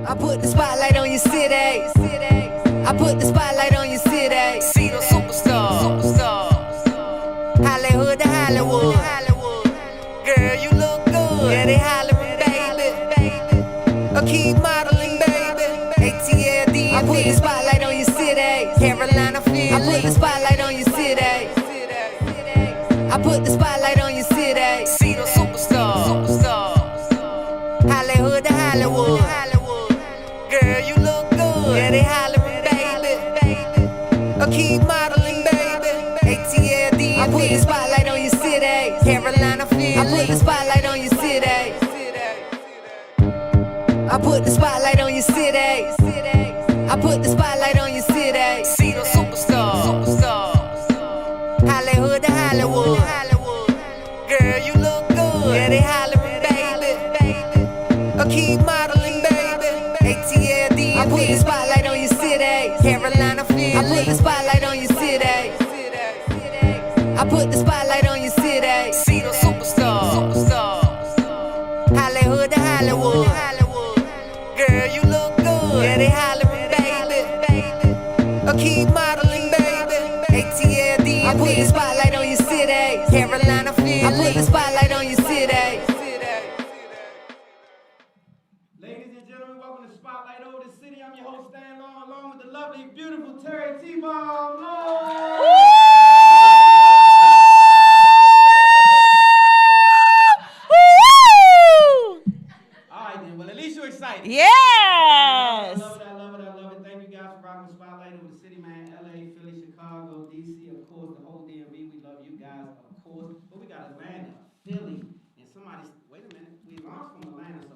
I put the spotlight on your city. I put the spotlight on your city. See the superstars. Hollywood to Hollywood. Girl, you look good. Yeah, they hollering, baby. I keep modeling, baby. ATLD. I put the spotlight on your city. Carolina Philly. I put the spotlight on your city. I put the spotlight on your city. See the superstars. Hollywood to Hollywood. Girl, you look good. Yeah, they hollering, baby. I keep modeling, baby. ATLD. I put the spotlight on your city. Carolina Philly. I put the spotlight on your city. I put the spotlight on your city. I put the spotlight on your city. See the superstars. Hollywood to Hollywood. Girl, you look good. Yeah, they hollering, baby. I keep modeling, baby. ATLD. I put the spotlight on your city. Carolina Philly. I put the spotlight on your city. I put the spotlight on your city. See the superstars. Hollywood to Hollywood. Girl, you look good. Yeah, they hollering, baby. I keep modeling, baby. ATLD. I put the spotlight on your city. Carolina Philly. I put the spotlight on your city. Ladies and gentlemen, welcome to Spotlight Over the City. I'm your host, Stan Long, along with the lovely, beautiful Terry T-Ball. All right, then. Well, at least you're excited. Yes. I love it. Thank you guys for rocking with Spotlight Over the City, man. LA, Philly, Chicago, DC, of course, the whole DMV. We love you guys, of course. But we got Atlanta, Philly, and somebody. Wait a minute. We launched from Atlanta, so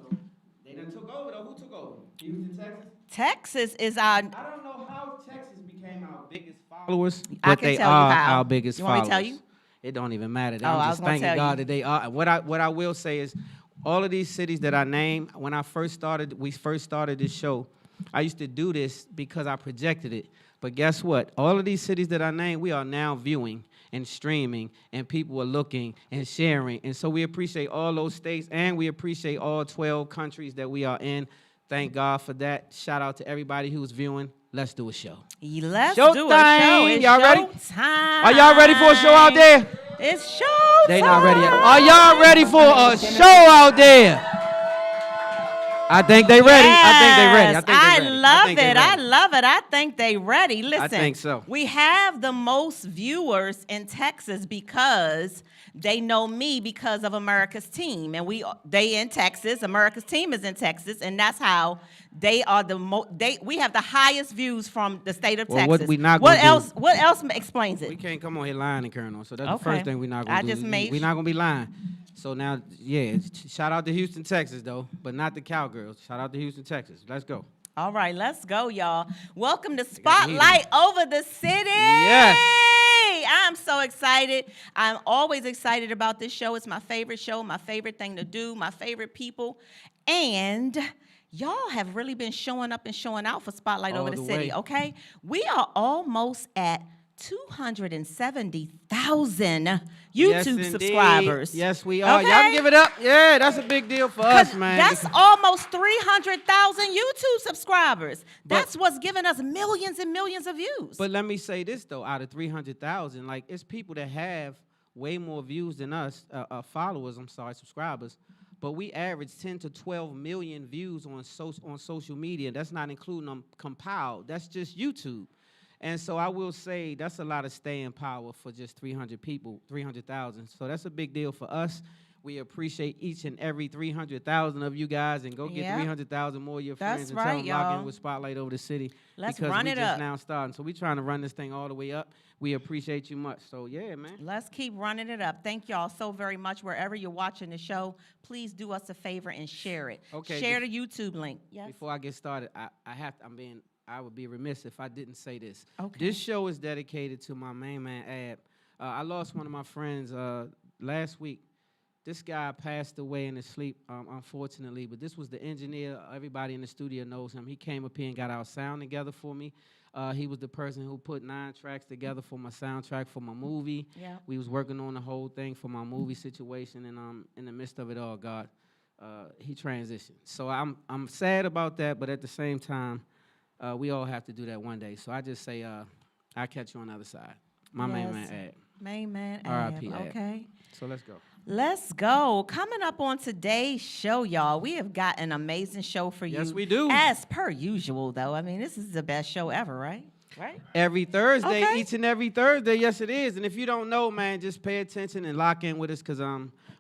they done took over, though. Who took over? Houston, Texas? Texas is our. I don't know how Texas became our biggest followers, I but can they tell you are how. our biggest You want me followers. to tell you? It don't even matter. Oh, I I'm was just gonna thanking tell God you. that they are. What I will say is, all of these cities that I named, when we first started this show, I used to do this because I projected it. But guess what? All of these cities that I named, we are now viewing and streaming, and people are looking and sharing. And so we appreciate all those states, and we appreciate all 12 countries that we are in. Thank God for that. Shout out to everybody who's viewing. Let's do a show. Let's Show do time. a show. It's Y'all ready? Time. Are y'all ready for a show out there? It's show They time. not ready yet. Are y'all ready for a show out there? I think they ready. I think they ready. I love it. I think they ready. Listen, I think so. We have the most viewers in Texas because they know me because of America's Team, and they in Texas. America's Team is in Texas, and that's how they are the most. We have the highest views from the state of Texas. What we not gonna do? What else explains it? We can't come on here lying and carrying on. So that's the Okay. first thing we're not gonna do. We're not gonna be lying. So now, yeah, shout out to Houston, Texas, though, but not the Cowgirls. Shout out to Houston, Texas. Let's go. All right, let's go, y'all. Welcome to Spotlight Over the City. Yes. I'm so excited. I'm always excited about this show. It's my favorite show, my favorite thing to do, my favorite people. And y'all have really been showing up and showing out for Spotlight Over the City, way. okay? We are almost at 270,000 YouTube subscribers. Yes, we are. Okay? Y'all can give it up. Yeah, that's a big deal for us, man. That's almost 300,000 YouTube subscribers. That's what's giving us millions and millions of views. But let me say this, though. Out of 300,000, like, it's people that have way more views than us, subscribers. But we average 10 to 12 million views on social media. That's not including them compiled. That's just YouTube. And so I will say that's a lot of staying power for just 300,000. So that's a big deal for us. We appreciate each and every 300,000 of you guys, and go get 300,000 more of your friends and tell them lock in with Spotlight Over the City. Let's because run we it just up. now starting. So we're trying to run this thing all the way up. We appreciate you much. So yeah, man. Let's keep running it up. Thank y'all so very much. Wherever you're watching the show, please do us a favor and share it. Okay. Share the YouTube link. Yes. Before I get started, I would be remiss if I didn't say this. Okay. This show is dedicated to my main man, Ab. I lost one of my friends last week. This guy passed away in his sleep, unfortunately, but this was the engineer. Everybody in the studio knows him. He came up here and got our sound together for me. He was the person who put 9 tracks together for my soundtrack for my movie. Yeah. We was working on the whole thing for my movie situation, and in the midst of it all, God he transitioned. So I'm sad about that, but at the same time, we all have to do that one day. So I just say, I'll catch you on the other side. My main man, Ad. Main man, R.I.P. Ab. Ad. Okay. So let's go. Let's go. Coming up on today's show, y'all, we have got an amazing show for you. Yes, we do. As per usual, though. I mean, this is the best show ever, right? Right? Every Thursday, Okay. each and every Thursday. Yes, it is. And if you don't know, man, just pay attention and lock in with us, because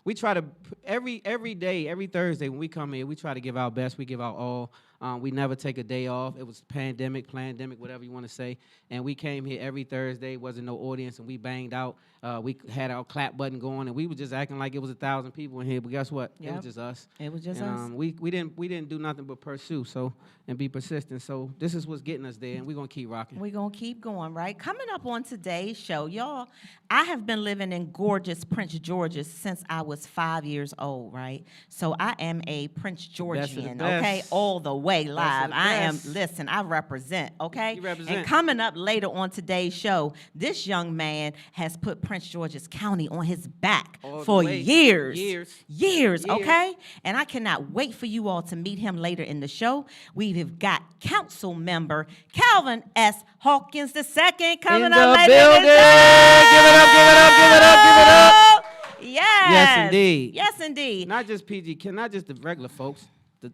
we try to every day, every Thursday when we come here, we try to give our best. We give our all. We never take a day off. It was pandemic, whatever you want to say. And we came here every Thursday. Wasn't no audience, and we banged out. We had our clap button going, and we were just acting like it was 1,000 people in here. But guess what? It Yep. was just us. It was just And, us. we didn't do nothing but pursue and be persistent. So this is what's getting us there, and we're gonna keep rocking. We're going to keep going, right? Coming up on today's show, y'all, I have been living in gorgeous Prince George's since I was 5 years old, right? So I am a Prince Best of the Georgian, best. okay? All the way live. the I am, best. listen, I represent, okay? You represent. And coming up later on today's show, this young man has put Prince George's County on his back All the for way. years. Years. Years, okay? And I cannot wait for you all to meet him later in the show. We've got council member Calvin S. Hawkins II coming In up the later building. in the Give it up, give it up, give it up, give it up. Yes. Yes, indeed. Yes, indeed. Not just PG, not just the regular folks, the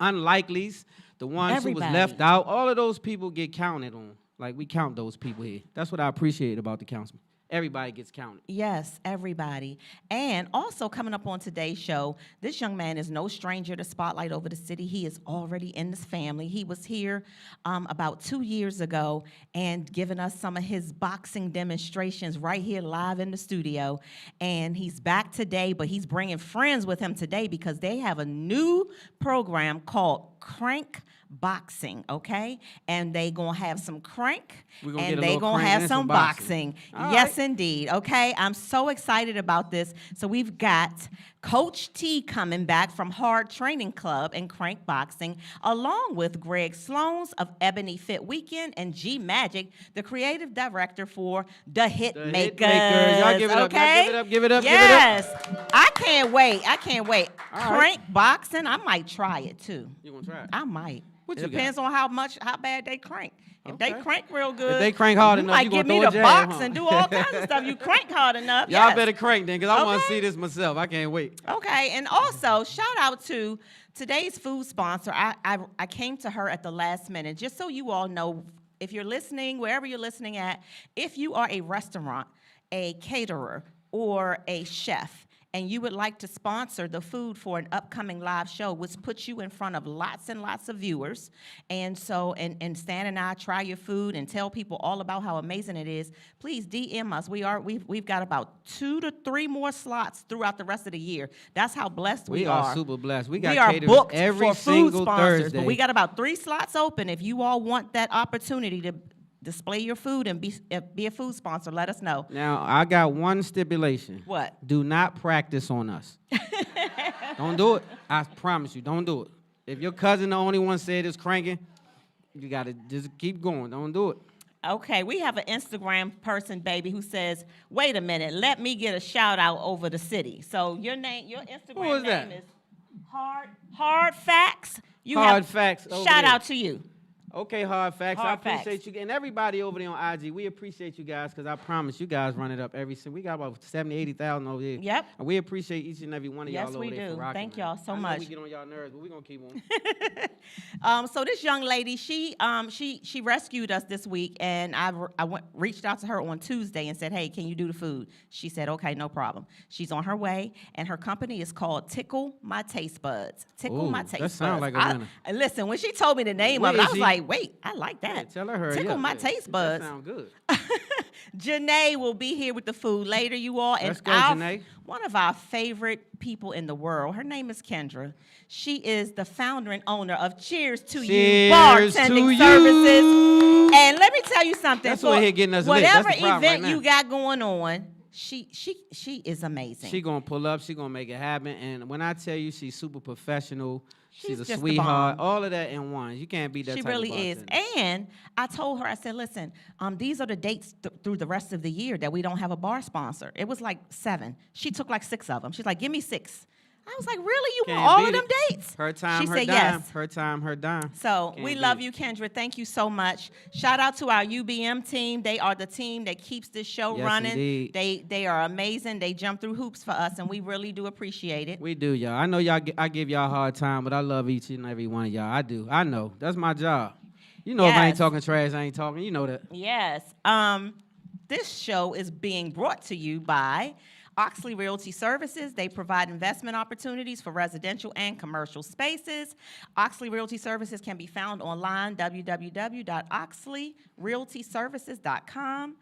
unlikelies, the ones who was Everybody. left out. All of those people get counted on. Like, we count those people here. That's what I appreciate about the council. Everybody gets counted. Yes, everybody. And also coming up on today's show, this young man is no stranger to Spotlight Over the City. He is already in this family. He was here about 2 years ago and giving us some of his boxing demonstrations right here live in the studio. And he's back today, but he's bringing friends with him today because they have a new program called Crank Boxing, okay? And they gonna have some crank, We gonna get and a they little gonna crank have and some some boxing. boxing. All Yes, right. indeed. Okay, I'm so excited about this. So we've got Coach T coming back from Hard Training Club and Crank Boxing, along with Greg Sloans of Ebony Fit Weekend and G Magic, the creative director for The Hit The Hit Makers. Makers. Y'all give it up, y'all okay? give it up, give it up, give it up. Yes, I can't wait. I can't wait. All right. Crank Boxing, I might try it too. You gonna try it? I might. What It you got? depends on how bad they crank. If they Okay. crank real good, If they crank hard you enough, might you get gonna me throw to a jab, box huh? and do all kinds of stuff. You crank hard enough. Y'all yes. better crank then, because I want to Okay. see this myself. I can't wait. Okay, and also shout out to today's food sponsor. I came to her at the last minute, just so you all know, if you're listening, wherever you're listening at, if you are a restaurant, a caterer, or a chef, and you would like to sponsor the food for an upcoming live show, which puts you in front of lots and lots of viewers, and so, and Stan and I try your food and tell people all about how amazing it is, please DM us. We've got about 2 to 3 more slots throughout the rest of the year. That's how blessed we are. We are super blessed. We got We are caterers booked every for food single sponsors, Thursday. but we got about 3 slots open. If you all want that opportunity to display your food and be a food sponsor, let us know. Now, I got one stipulation. What? Do not practice on us. Don't do it. I promise you, don't do it. If your cousin the only one said it's cranking, you got to just keep going. Don't do it. Okay, we have an Instagram person, baby, who says, wait a minute, let me get a shout out over the city. So your Instagram Who is name that? is Hard Facts. Hard Facts over Shout there. out to you. Okay, Hard Facts. Hard I appreciate Facts. you. And everybody over there on IG, we appreciate you guys, because I promise you guys run it up every single. We got about 70, 80,000 over here. Yep. And we appreciate each and every one of Yes, y'all over we there do. for rocking. Thank man. y'all so I know much. we get on y'all nerves, but we're going to keep on. So this young lady, she rescued us this week, and I reached out to her on Tuesday and said, hey, can you do the food? She said, okay, no problem. She's on her way, and her company is called Tickle My Taste Buds. Tickle Ooh, My that Taste Buds. sound like a winner. Listen, when she told me the name Where of it, I is was she? like, wait, I like Yeah, that. tell her hurry Tickle up. My Yeah, Taste Buds. That sound good. Janae will be here with the food later, you all. And Let's go, Janae. one of our favorite people in the world, her name is Kendra. She is the founder and owner of Cheers to You Cheers Bartending to Services. you. And let me tell you something. That's for what here getting us lit. That's whatever the problem event right now. you got going on, she is amazing. She gonna pull up. She gonna make it happen. And when I tell you she's super professional, she's a just the sweetheart. bomb. All of that in one. You can't beat that. She type really of is. bartender. And I told her, I said, listen, these are the dates through the rest of the year that we don't have a bar sponsor. It was like 7. She took like 6 of them. She's like, give me 6. I was like, really? You Can't want all of beat them it. dates? Her time, She her said dime. yes. Her time, her dime. So Can't we beat love it. you, Kendra. Thank you so much. Shout out to our UBM team. They are the team that keeps this show Yes, running. indeed. They are amazing. They jump through hoops for us, and we really do appreciate it. We do, y'all. I know I give y'all a hard time, but I love each and every one of y'all. I do. I know. That's my job. You know, if I ain't Yes. talking trash, I ain't talking. You know that. Yes. This show is being brought to you by Oxley Realty Services. They provide investment opportunities for residential and commercial spaces. Oxley Realty Services can be found online, www.oxleyrealtyservices.com.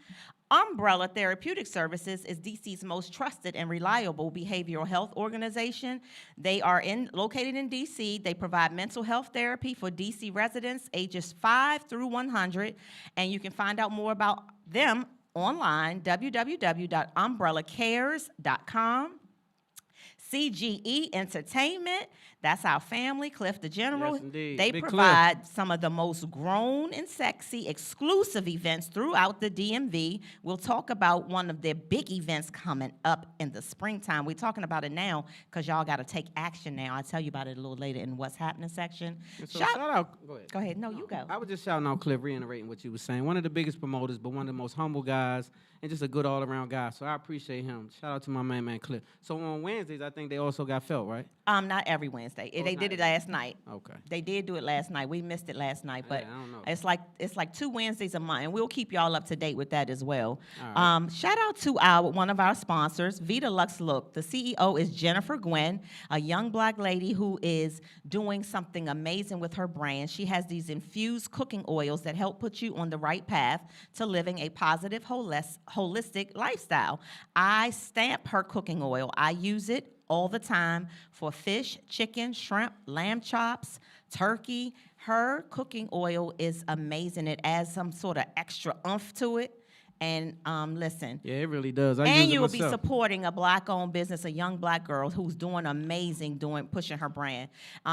Umbrella Therapeutic Services is DC's most trusted and reliable behavioral health organization. They are located in DC. They provide mental health therapy for DC residents ages 5 through 100, and you can find out more about them online, www.umbrellacares.com. CGE Entertainment, that's our family, Cliff the General. Yes, indeed. They Big provide some of the most grown and sexy exclusive events throughout the DMV. We'll talk about one of their big events coming up in the springtime. We're talking about it now because y'all got to take action now. I'll tell you about it a little later in What's Happening section. So shout out. Go ahead. No, you go. I was just shouting out Cliff, reiterating what you were saying. One of the biggest promoters, but one of the most humble guys, and just a good all-around guy. So I appreciate him. Shout out to my man Cliff. So on Wednesdays, I think they also got felt, right? Not every Wednesday. They did it every last night. Okay. They did do it last night. We missed it last night, but Yeah, I don't know. it's like 2 Wednesdays a month, and we'll keep y'all up to date with that as well. All right. Shout out to one of our sponsors, Vita Lux Look. The CEO is Jennifer Gwynn, a young black lady who is doing something amazing with her brand. She has these infused cooking oils that help put you on the right path to living a positive, holistic lifestyle. I stamp her cooking oil. I use it all the time for fish, chicken, shrimp, lamb chops, turkey. Her cooking oil is amazing. It adds some sort of extra oomph to it. And listen. Yeah, it really does. I use And it you will be myself. supporting a black-owned business, a young black girl who's doing amazing, pushing her brand.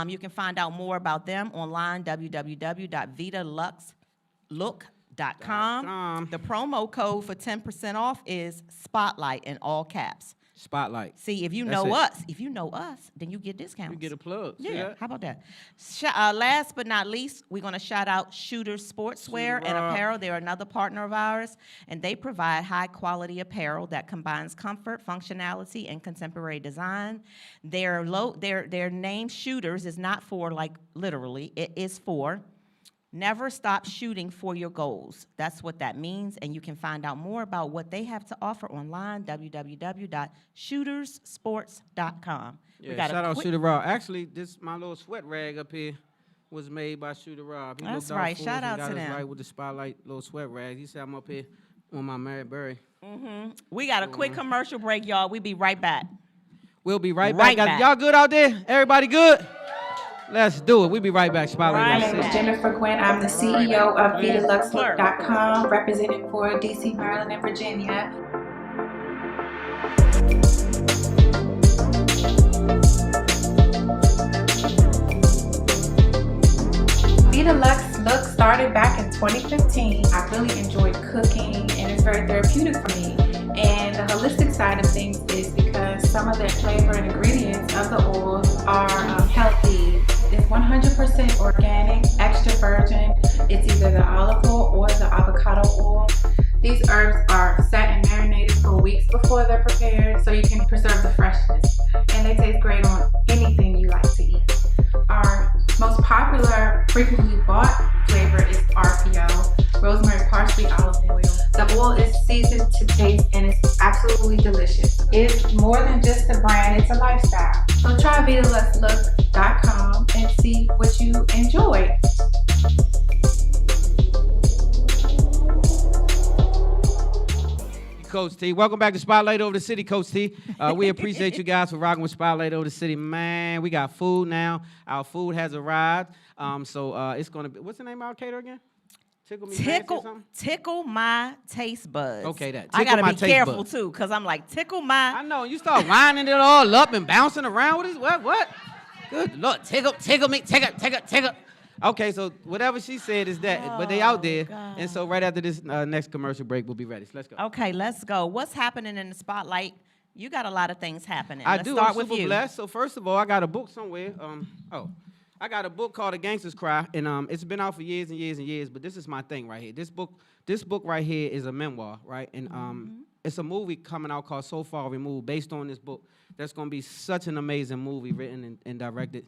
You can find out more about them online, www.vitaluxlook.com. The promo code for 10% off is Spotlight in all caps. Spotlight. See, if you That's know it. us, then you get discounts. You get a plug. See Yeah, that? how about that? Last but not least, we're going to shout out Shooters Sportswear and Shooter. Apparel. They're another partner of ours, and they provide high-quality apparel that combines comfort, functionality, and contemporary design. Their name Shooters is not for, like, literally. It is for never stop shooting for your goals. That's what that means, and you can find out more about what they have to offer online, www.shootersports.com. Yeah, shout out Shooter Rob. Actually, this my little sweat rag up here was made by Shooter Rob. He That's looked out right. for Shout us and out got to us them. right with the spotlight little sweat rag. He said I'm up here on my Mary Berry. We got a quick commercial break, y'all. We'll be right back. We'll be right Right back. back. Y'all good out there? Everybody good? Let's do it. We'll be right back. Spotlight. Right My name is back. Jennifer Gwynn. I'm the CEO of VitaLuxLook.com, representing for DC, Maryland, and Virginia. Vita Lux Look started back in 2015. I really enjoyed cooking, and it's very therapeutic for me. And the holistic side of things is because some of the flavor and ingredients of the oils are healthy. It's 100% organic, extra virgin. It's either the olive oil or the avocado oil. These herbs are set and marinated for weeks before they're prepared, so you can preserve the freshness. And they taste great on anything you like to eat. Our most popular, frequently bought flavor is RPO, rosemary, parsley, olive oil. The oil is seasoned to taste and it's absolutely delicious. It's more than just a brand, it's a lifestyle. So try VitaLuxLook.com and see what you enjoy. Coach T. Welcome back to Spotlight Over the City, Coach T. We appreciate you guys for rocking with Spotlight Over the City. Man, we got food now. Our food has arrived. So it's going to be, what's the name of our caterer again? Tickle Me Fancy or something? Tickle my taste buds. Okay, that. I Tickle gotta my be taste careful buds. too, cause I'm like tickle my. I know. You start winding it all up and bouncing around with it. What? Good Lord. Tickle me. Tickle. Okay, so whatever she said is that. But they out there. God. And so right after this next commercial break, we'll be ready. So let's go. Okay, let's go. What's happening in the spotlight You got a lot of things happening. I Let's do. start I'm with super you. blessed. So first of all, I got a book somewhere. I got a book called A Gangster's Cry, and it's been out for years and years and years. But this is my thing right here. This book right here is a memoir, right? And it's a movie coming out called So Far Removed, based on this book. That's gonna be such an amazing movie, written and directed.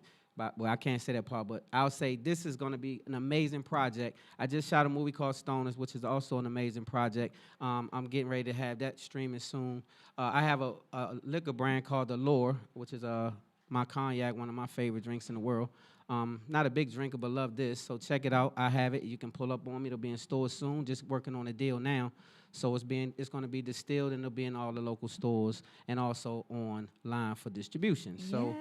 Well, I can't say that part, but I'll say this is going to be an amazing project. I just shot a movie called Stoners, which is also an amazing project. I'm getting ready to have that streaming soon. I have a liquor brand called The Lure, which is my cognac, one of my favorite drinks in the world. Not a big drinker, but love this. So check it out. I have it. You can pull up on me. It'll be in stores soon. Just working on a deal now. So it's going to be distilled, and it'll be in all the local stores and also online for distribution. So.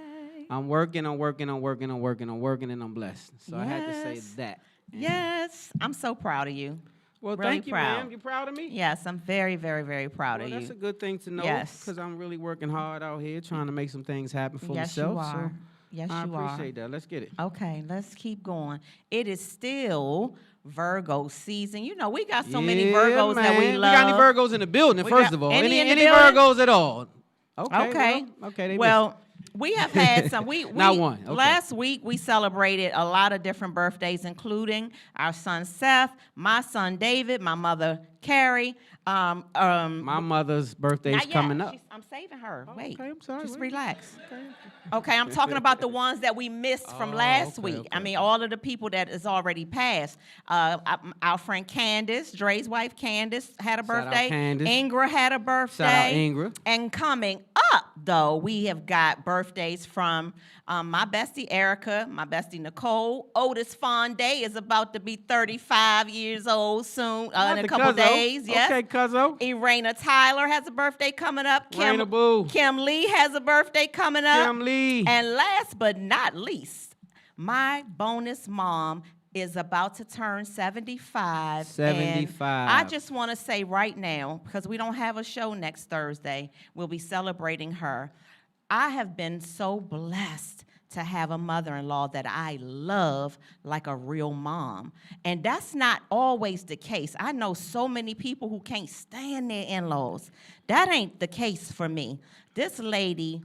I'm working, and I'm blessed. So I had to say that. Yes, I'm so proud of you. Well, really thank you, proud. ma'am. You proud of me? Yes, I'm very, very, very proud of you. That's a good thing to know. Yes. Because I'm really working hard out here trying to make some things happen for Yes, myself. you are. So Yes, I you are. appreciate that. Let's get it. Okay, let's keep going. It is still Virgo season. You know, we got so many Virgos man. that we love. We got any Virgos in the building, We first got of all? any in the Any building? Virgos at all? Okay. They Well, we have had some. We Not one. Okay. Last week we celebrated a lot of different birthdays, including our son Seth, my son David, my mother Carrie. My mother's birthday is Not yet. coming up. I'm saving her. Oh, Wait. okay, I'm sorry. Just Wait. relax. Okay, I'm talking about the ones that we missed from last okay, week. I okay. mean, all of the people that is already passed. Our friend Candace, Dre's wife Candace, had a Shout out birthday. Candace. Ingra had a birthday. Shout out Ingra. And coming up, though, we have got birthdays from my bestie Erica, my bestie Nicole. Otis Fonde is about to be 35 years old soon, in Not a the couple cuzzo. days. Yes. Okay, cuzzo. Irena Tyler has a birthday coming up. Raina Boo. Kim Lee has a birthday coming up. Kim Lee. And last but not least, my bonus mom is about to turn 75. 75. And I just want to say right now, because we don't have a show next Thursday, we'll be celebrating her. I have been so blessed to have a mother-in-law that I love like a real mom. And that's not always the case. I know so many people who can't stand their in-laws. That ain't the case for me. This lady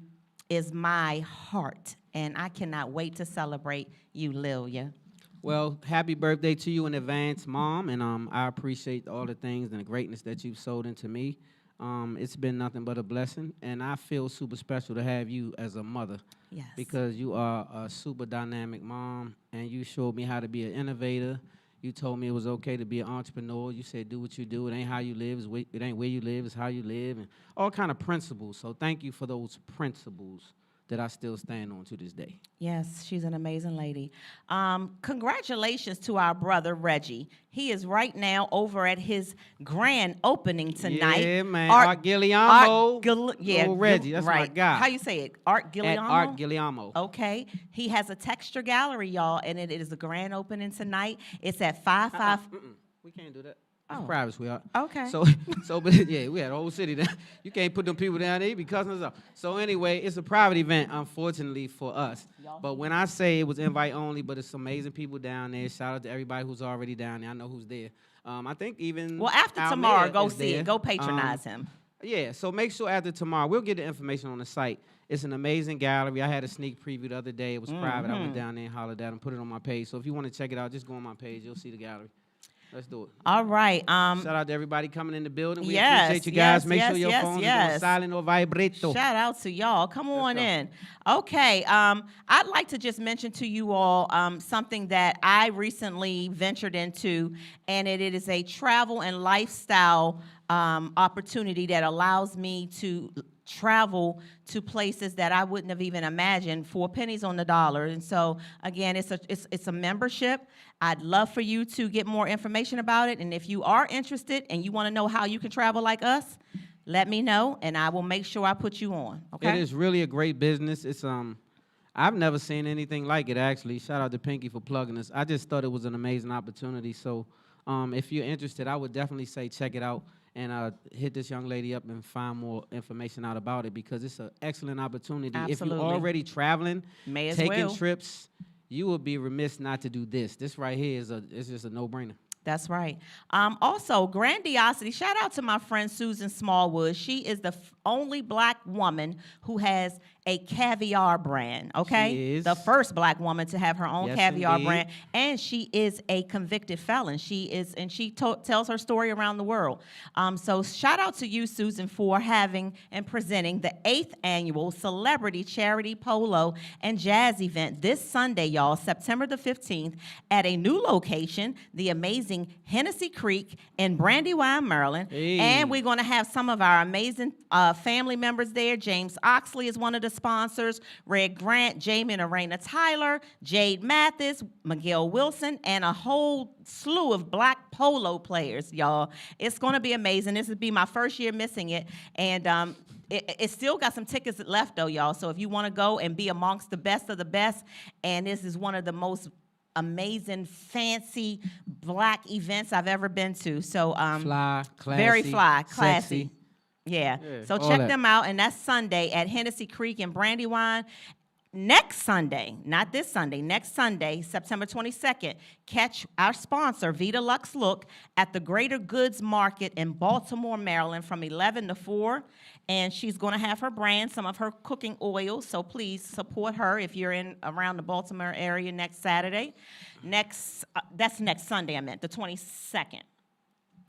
is my heart, and I cannot wait to celebrate you, Lilia. Well, happy birthday to you in advance, Mom, and I appreciate all the things and the greatness that you've sold into me. It's been nothing but a blessing, and I feel super special to have you as a mother. Yes. Because you are a super dynamic mom, and you showed me how to be an innovator. You told me it was okay to be an entrepreneur. You said do what you do. It ain't how you live. It ain't where you live. It's how you live, and all kind of principles. So thank you for those principles that I still stand on to this day. Yes, she's an amazing lady. Congratulations to our brother, Reggie. He is right now over at his grand opening tonight. Yeah, man. Art Guilliamo. Oh, Reggie, that's my right. guy. How you say it? Art Guilliamo? At Art Guilliamo. Okay. He has a texture gallery, y'all, and it is a grand opening tonight. It's at 55. We can't do that. Oh. It's private, sweetheart. Okay. But yeah, we had a whole city there. You can't put them people down there because of stuff. So anyway, it's a private event, unfortunately for us. But when I say it was invite only, but it's amazing people down there. Shout out to everybody who's already down there. I know who's there. I think even Well, after our tomorrow, mayor go is see there. it. Go patronize him. Yeah, so make sure after tomorrow, we'll get the information on the site. It's an amazing gallery. I had a sneak preview the other day. It was private. I went down there and hollered at them, put it on my page. So if you want to check it out, just go on my page. You'll see the gallery. Let's do it. All right. Shout out to everybody coming in the building. We Yes, appreciate you guys. yes, Make sure yes, your yes, phones yes. are on silent or vibrato. Shout out to y'all. Come on go. in. Okay. I'd like to just mention to you all something that I recently ventured into, and it is a travel and lifestyle opportunity that allows me to travel to places that I wouldn't have even imagined for pennies on the dollar. And so again, it's a membership. I'd love for you to get more information about it. And if you are interested and you want to know how you can travel like us, let me know and I will make sure I put you on. Okay. It is really a great business. It's I've never seen anything like it actually. Shout out to Pinky for plugging us. I just thought it was an amazing opportunity. So if you're interested, I would definitely say check it out. And hit this young lady up and find more information out about it because it's an excellent opportunity. Absolutely. If you're already traveling, May as taking well. trips, you would be remiss not to do this. This right here is it's just a no-brainer. That's right. Also, grandiosity. Shout out to my friend Susan Smallwood. She is the only black woman who has a caviar brand. Okay, She is. the first black woman to have her own Yes, caviar indeed. brand, and she is a convicted felon. She is, and she tells her story around the world. So shout out to you, Susan, for having and presenting the 8th annual Celebrity Charity Polo and Jazz event this Sunday, y'all, September the 15th, at a new location, the amazing Hennessy Creek in Brandywine, Maryland. Hey. And we're going to have some of our amazing family members there. James Oxley is one of the sponsors, Red Grant, Jamie and Arena Tyler, Jade Mathis, Miguel Wilson, and a whole slew of black polo players, y'all. It's going to be amazing. This will be my first year missing it, and it still got some tickets left, though, y'all. So if you want to go and be amongst the best of the best, and this is one of the most amazing, fancy black events I've ever been to. So Fly, classy, very fly, classy. sexy. Yeah. So all check that. them out, and that's Sunday at Hennessy Creek in Brandywine. Next Sunday, not this Sunday, next Sunday, September 22nd, catch our sponsor, Vita Lux Look, at the Greater Goods Market in Baltimore, Maryland, from 11 to 4. And she's going to have her brand, some of her cooking oils, so please support her if you're in around the Baltimore area next Saturday. That's next Sunday, I meant, the 22nd.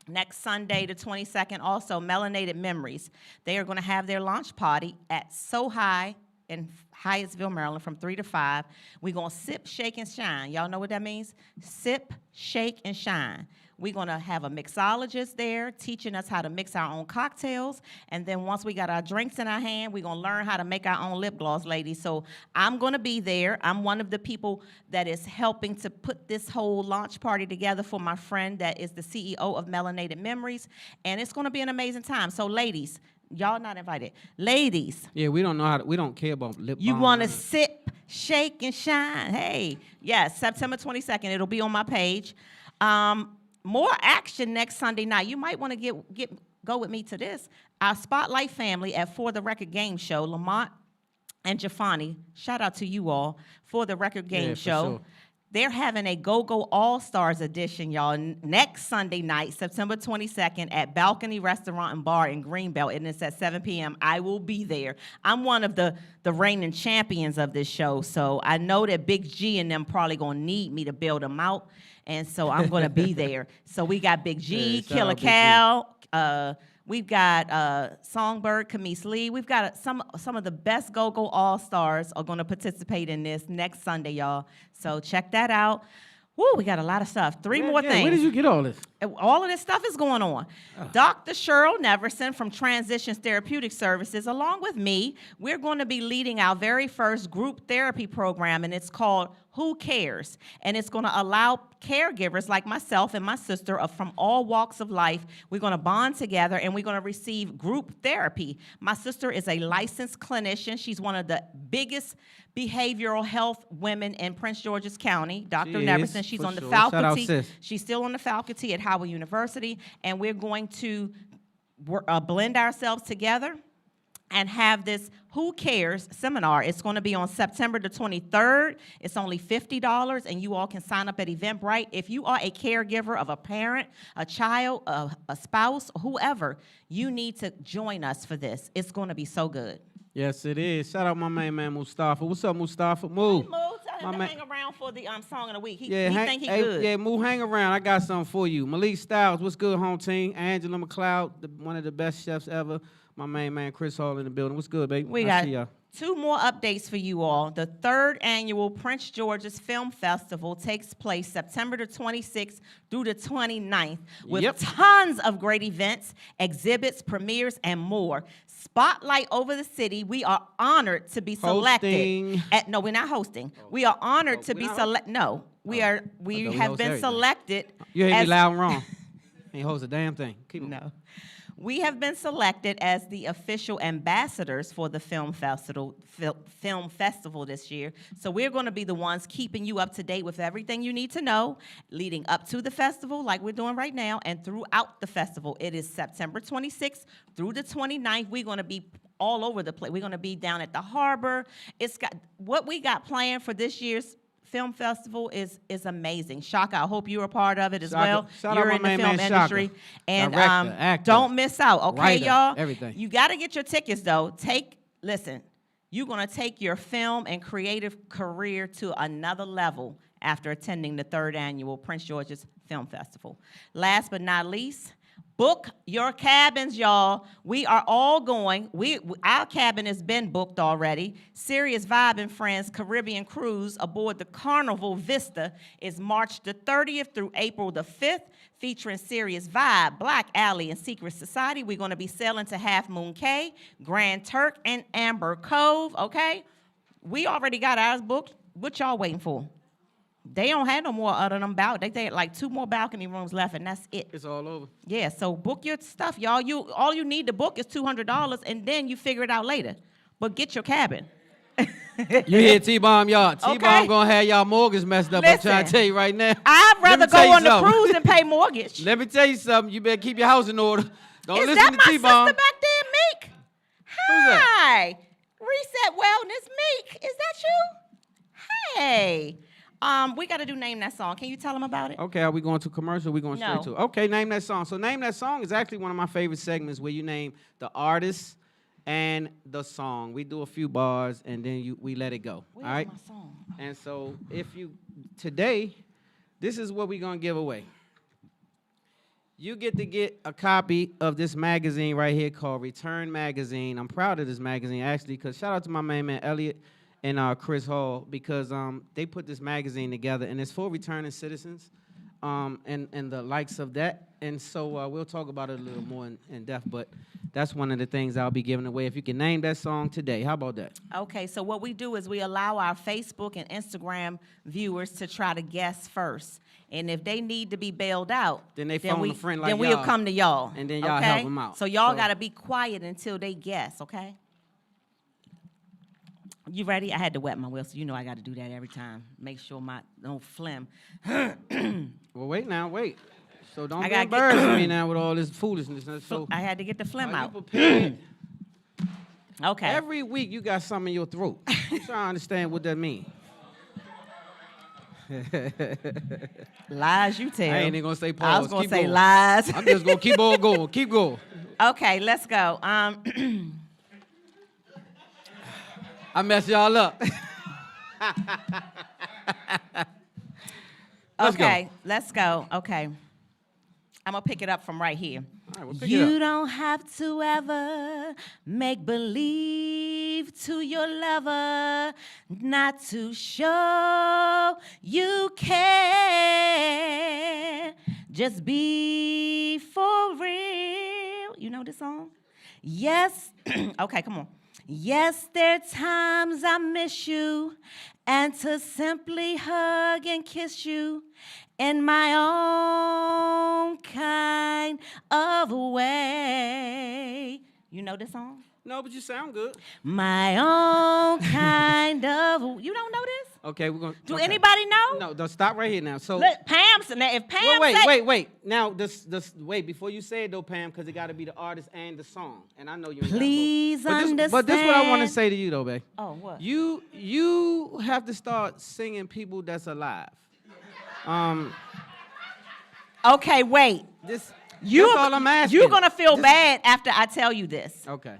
Next Sunday, the 22nd, also, Melanated Memories. They are going to have their launch party at So High in Hyattsville, Maryland, from 3 to 5. We're going to sip, shake, and shine. Y'all know what that means? Sip, shake, and shine. We're going to have a mixologist there teaching us how to mix our own cocktails. And then once we got our drinks in our hand, we're going to learn how to make our own lip gloss, ladies. So I'm going to be there. I'm one of the people that is helping to put this whole launch party together for my friend that is the CEO of Melanated Memories. And it's going to be an amazing time. So, ladies, y'all not invited. Ladies, Yeah, we don't know how to, we don't care about lip you balm. want to sip, shake, and shine. Hey, yes, September 22nd. It'll be on my page. More action next Sunday night. You might want to go with me to this. Our Spotlight family at For the Record Game Show, Lamont and Jafani, shout out to you all, For the Record Game Yeah, for Show. sure. They're having a Go-Go All-Stars edition, y'all, next Sunday night, September 22nd, at Balcony Restaurant and Bar in Greenbelt, and it's at 7 p.m. I will be there. I'm one of the reigning champions of this show, so I know that Big G and them probably going to need me to build them out, and so I'm going to be there. So we got Big G, Yeah, shout Killer out Big G. Cal, we've got Songbird, Camise Lee. We've got some of the best Go-Go All-Stars are going to participate in this next Sunday, y'all. So check that out. Woo, we got a lot of stuff. Three more Yeah, things. where did you get all this? All of this stuff is going on. Dr. Cheryl Neverson from Transitions Therapeutic Services, along with me, we're going to be leading our very first group therapy program, and it's called Who Cares? And it's going to allow caregivers like myself and my sister from all walks of life, we're going to bond together and we're going to receive group therapy. My sister is a licensed clinician. She's one of the biggest behavioral health women in Prince George's County, Dr. She is, Neverson. She's for on the sure. Shout out, faculty. sis. She's still on the faculty at Howard University, and we're going to blend ourselves together and have this Who Cares seminar. It's going to be on September the 23rd. It's only $50, and you all can sign up at Eventbrite. If you are a caregiver of a parent, a child, a spouse, whoever, you need to join us for this. It's going to be so good. Yes, it is. Shout out my main man, Mustafa. What's up, Mustafa? Move. Mo, tell him My to man- hang around for the Song of the Week. He hang- think he hey, good. Yeah, move, hang around. I got something for you. Malik Styles, what's good, home team? Angela McLeod, one of the best chefs ever. My main man, Chris Hall in the building. What's good, baby? We I got see y'all. 2 more updates for you all. The 3rd annual Prince George's Film Festival takes place September the 26th through the 29th with Yep. tons of great events, exhibits, premieres, and more. Spotlight over the city. We are honored to be selected. Hosting. No, we're not hosting. We are honored to we're be not selected. No, we I are. thought We we have host been everything. selected. You hear me as- loud and wrong. Ain't host a damn thing. Keep on. No. We have been selected as the official ambassadors for the film festival this year. So we're going to be the ones keeping you up to date with everything you need to know leading up to the festival like we're doing right now and throughout the festival. It is September 26th through the 29th. We're going to be all over the place. We're going to be down at the harbor. It's got what we got planned for this year's Film Festival is amazing. Shaka, I hope you're a part of it as Shaka, well. shout You're out in my the main film man, industry. Shaka. And Director, actor, don't miss out, okay, writer, y'all? everything. You got to get your tickets, though. Listen, you're going to take your film and creative career to another level after attending the 3rd annual Prince George's Film Festival. Last but not least, book your cabins, y'all. We are all going. Our cabin has been booked already. Serious Vibe and Friends Caribbean Cruise aboard the Carnival Vista is March the 30th through April the 5th, featuring Serious Vibe, Black Alley, and Secret Society. We're going to be sailing to Half Moon Cay, Grand Turk, and Amber Cove, okay? We already got ours booked. What y'all waiting for? They don't have no more other than they had like 2 more balcony rooms left, and that's it. It's all over. Yeah, so book your stuff, y'all. All you need to book is $200, and then you figure it out later. But get your cabin. You hear T-Bomb, y'all. T-Bomb Okay. gonna have y'all mortgage messed up. I'm trying to Listen, tell you right now. I'd Let me rather tell go you on the something. cruise than pay mortgage. Let me tell you something. You better keep your house in order. Don't Is listen that to my T-Bomb. sister back there, Meek? Who's that? Hi. Reset Wellness, Meek. Is that you? Hey. We got to do Name That Song. Can you tell them about it? Okay, are we going to commercial? We going straight No. to? Okay, Name That Song. So Name That Song is actually one of my favorite segments where you name the artist and the song. We do a few bars and then we let it go. Where's all right. my song? And so today, this is what we're gonna give away. You get to get a copy of this magazine right here called Return Magazine. I'm proud of this magazine actually, because shout out to my main man Elliot and Chris Hall, because they put this magazine together, and it's for returning citizens and the likes of that. And so we'll talk about it a little more in depth, but that's one of the things I'll be giving away. If you can name that song today, how about that? Okay, so what we do is we allow our Facebook and Instagram viewers to try to guess first. And if they need to be bailed out, Then they phone a friend like then we'll y'all, come to y'all. and then y'all okay? help 'em out. So y'all So- got to be quiet until they guess, okay? You ready? I had to wet my whistle. So you know I got to do that every time. Make sure my don't phlegm. Well, wait. So don't I be gotta get- embarrassing me now with all this foolishness. So I had to get the phlegm are you out. prepared? Okay. Every week you got something in your throat. I'm trying to understand what that means. Lies you tell. I ain't even gonna say pause. I was going to Keep say going. lies. I'm just gonna keep on going. Keep going. Okay, let's go. I mess y'all up. Let's go. Okay, let's go. Okay. I'm going to pick it up from right here. All right, well, pick it You up. don't have to ever make believe to your lover not to show you care. Just be for real. You know this song? Yes. Okay, come on. Yes, there are times I miss you, and to simply hug and kiss you in my own kind of way. You know this song? No, but you sound good. My own kind of. You don't know this? Okay, we're gonna. Do okay. anybody know? No, don't stop right here now. So. Look, Pam. Now, if Pam Wait. Now, wait, before you say it though, Pam, because it got to be the artist and the song, and I know you. Ain't got Please both. understand. But this is what I want to say to you though, babe. Oh, what? You have to start singing people that's alive. Okay, wait. That's all I'm asking. You're gonna feel bad after I tell you this. Okay.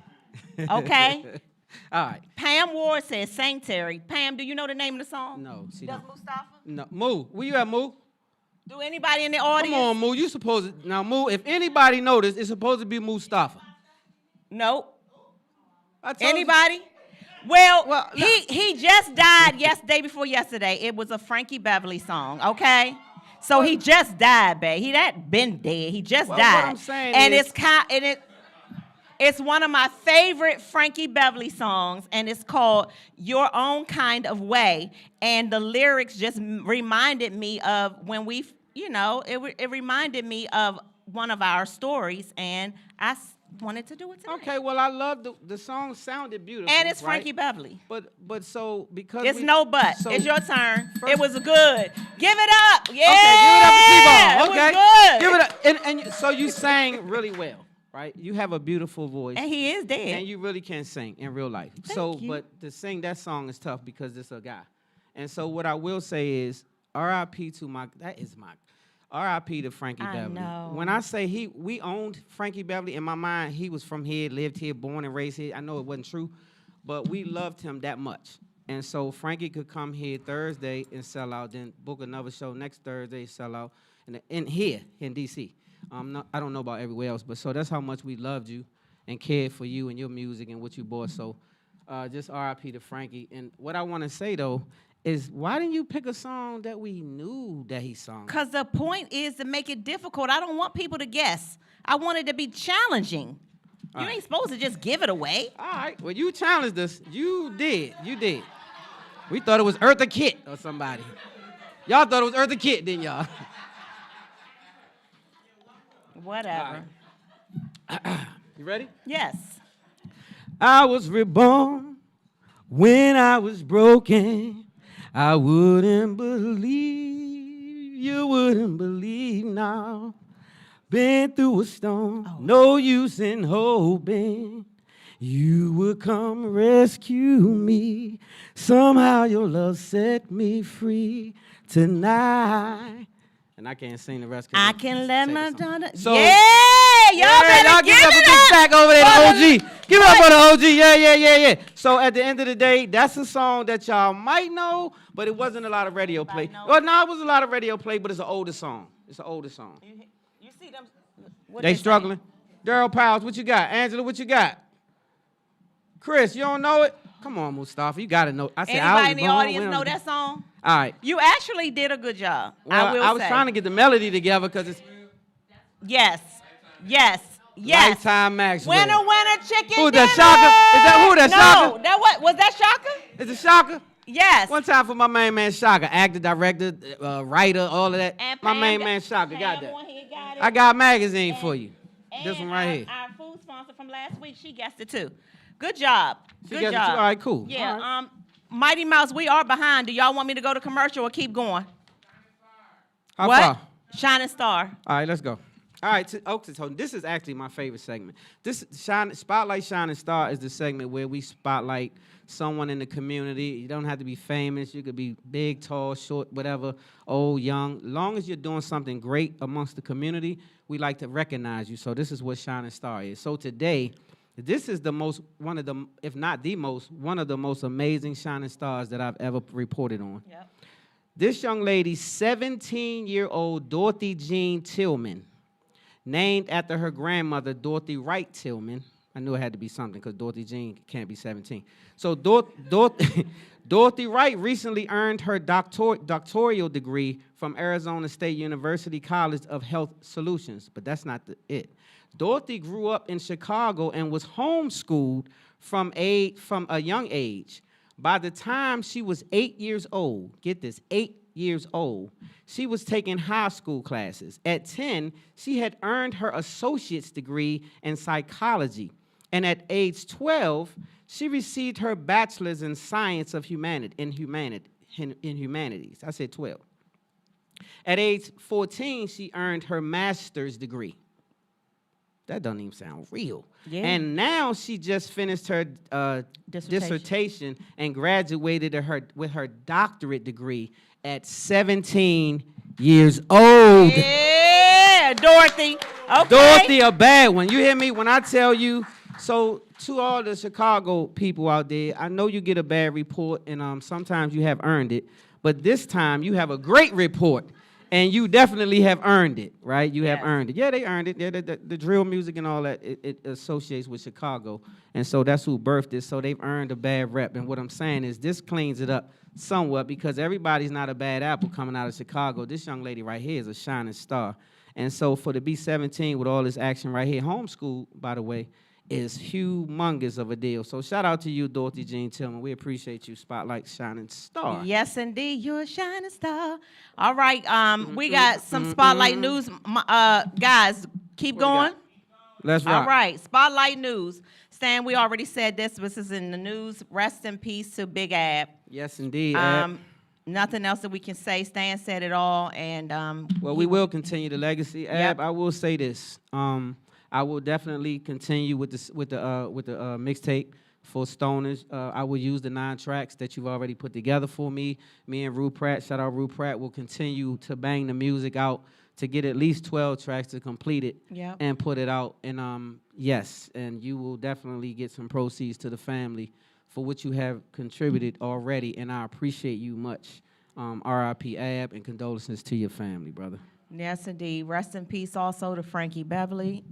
Okay? All right. Pam Ward says Sanctuary. Pam, do you know the name of the song? No, she Does don't. Mustafa? No, Moo. Where you at, Moo? Do anybody in the Come audience? on, Moo. You supposed to now, Moo. If anybody noticed, it's supposed to be Mustafa. Nope. I told you. Anybody? Well, Well, no. he just died day before yesterday. It was a Frankie Beverly song, okay? So he just died, babe. He that been dead. He just Well, died. what I'm saying and is- it's one of my favorite Frankie Beverly songs, and it's called Your Own Kind of Way. And the lyrics just reminded me of when we, it reminded me of one of our stories, and I wanted to do it today. Okay, well, I love the song. Sounded beautiful. And it's right? Frankie Beverly. But so because It's we- no but. so- It's your turn. First- It was good. Give it up. Yeah. Okay, give it up to T-Bone. Okay, It was good. give it up. And so you sang really well, right? You have a beautiful voice, And he is dead. and you really can sing in real life. Thank you. But to sing that song is tough because it's a guy, And so what I will say is, R.I.P. to R.I.P. to Frankie I Beverly. know. When I say we owned Frankie Beverly, in my mind, he was from here, lived here, born and raised here. I know it wasn't true, but we loved him that much. And so Frankie could come here Thursday and sell out, then book another show next Thursday, sell out, and in here in D.C. I don't know about everywhere else, but so that's how much we loved you and cared for you and your music and what you bought. So just R.I.P. to Frankie. And what I want to say, though, is why didn't you pick a song that we knew that he sung? Because the point is to make it difficult. I don't want people to guess. I want it to be challenging. You ain't supposed to just give it away. All right. Well, you challenged us. You did. You did. We thought it was Eartha Kitt or somebody. Y'all thought it was Eartha Kitt, didn't y'all? Whatever. You ready? Yes. I was reborn when I was broken. I wouldn't believe, you wouldn't believe now. Been through a storm, no use in hoping you would come rescue me. Somehow your love set me free tonight. And I can't sing the rest. I can let my daughter. So, y'all better give give up a it big up. stack over there to OG. Give it up for the OG. Yeah. So at the end of the day, that's a song that y'all might know, but it wasn't a lot of radio play. Well, no, it was a lot of radio play, but it's an older song. It's an older song. You see them? What They say? struggling. Daryl Powers, what you got? Angela, what you got? Chris, you don't know it? Come on, Mustafa, you got to know. I said, Anybody in the audience know that song? All right. You actually did a good job. Well, I was trying to get the melody together because it's Yes. Lifetime Maxwell. Winner, chicken Who that, dinner. Shaka? Is that who that, Shaka? No, that what? Was that Shaka? Is it Shaka? Yes. One time for my main man Shaka, actor, director, writer, all of that. And My Pam main man Shaka got Pam that. on here got it. I got a magazine for you. And This one right here. Our food sponsor from last week, she guessed it too. Good job. She Good guessed it job. too? All right, cool. Yeah. All right. Mighty Mouse, we are behind. Do y'all want me to go to commercial or keep going? How what? far? Shining Star. All right, let's go. All right, so this is actually my favorite segment. This Spotlight Shining Star is the segment where we spotlight someone in the community. You don't have to be famous. You could be big, tall, short, whatever, old, young. Long as you're doing something great amongst the community, we like to recognize you. So this is what Shining Star is. So today, this is one of the most amazing shining stars that I've ever reported on. Yep. This young lady, 17-year-old Dorothy Jean Tillman, named after her grandmother, Dorothy Wright Tillman. I knew it had to be something because Dorothy Jean can't be 17. So Dorothy Wright recently earned her doctoral degree from Arizona State University College of Health Solutions, but that's not it. Dorothy grew up in Chicago and was homeschooled from a young age. By the time she was 8 years old, get this, 8 years old, she was taking high school classes. At 10, she had earned her associate's degree in psychology. And at age 12, she received her bachelor's in science of humanities. I said 12. At age 14, she earned her master's degree. That doesn't even sound real. Yeah. And now she just finished her dissertation and graduated with her doctorate degree at 17 years old. Yeah, Dorothy. Okay. Dorothy, a bad one. You hear me? When I tell you, so to all the Chicago people out there, I know you get a bad report, and sometimes you have earned it, but this time you have a great report. And you definitely have earned it, right? You have earned it. Yeah, they earned it. Yeah, the drill music and all that, it associates with Chicago. And so that's who birthed it. So they've earned a bad rep. And what I'm saying is this cleans it up somewhat because everybody's not a bad apple coming out of Chicago. This young lady right here is a shining star. And so for to be 17 with all this action right here, homeschool, by the way, is humongous of a deal. So shout out to you, Dorothy Jean Tillman. We appreciate you, Spotlight Shining Star. Yes, indeed. You're a shining star. All right. We got some Spotlight news. Guys, keep going. Let's rock. All right. Spotlight news. Stan, we already said this. This is in the news. Rest in peace to Big Ab. Yes, indeed. Ab. Nothing else that we can say. Stan said it all. And well, we will continue the legacy. Ab, Yep. I will say this. I will definitely continue with the mixtape. For Stoners, I will use the 9 tracks that you've already put together for me. Me and Rue Pratt, shout out Rue Pratt, will continue to bang the music out to get at least 12 tracks to complete it and put it out. And yes, and you will definitely get some proceeds to the family for what you have contributed already, and I appreciate you much. R.I.P. Ab, and condolences to your family, brother. Yes, indeed. Rest in peace also to Frankie Beverly.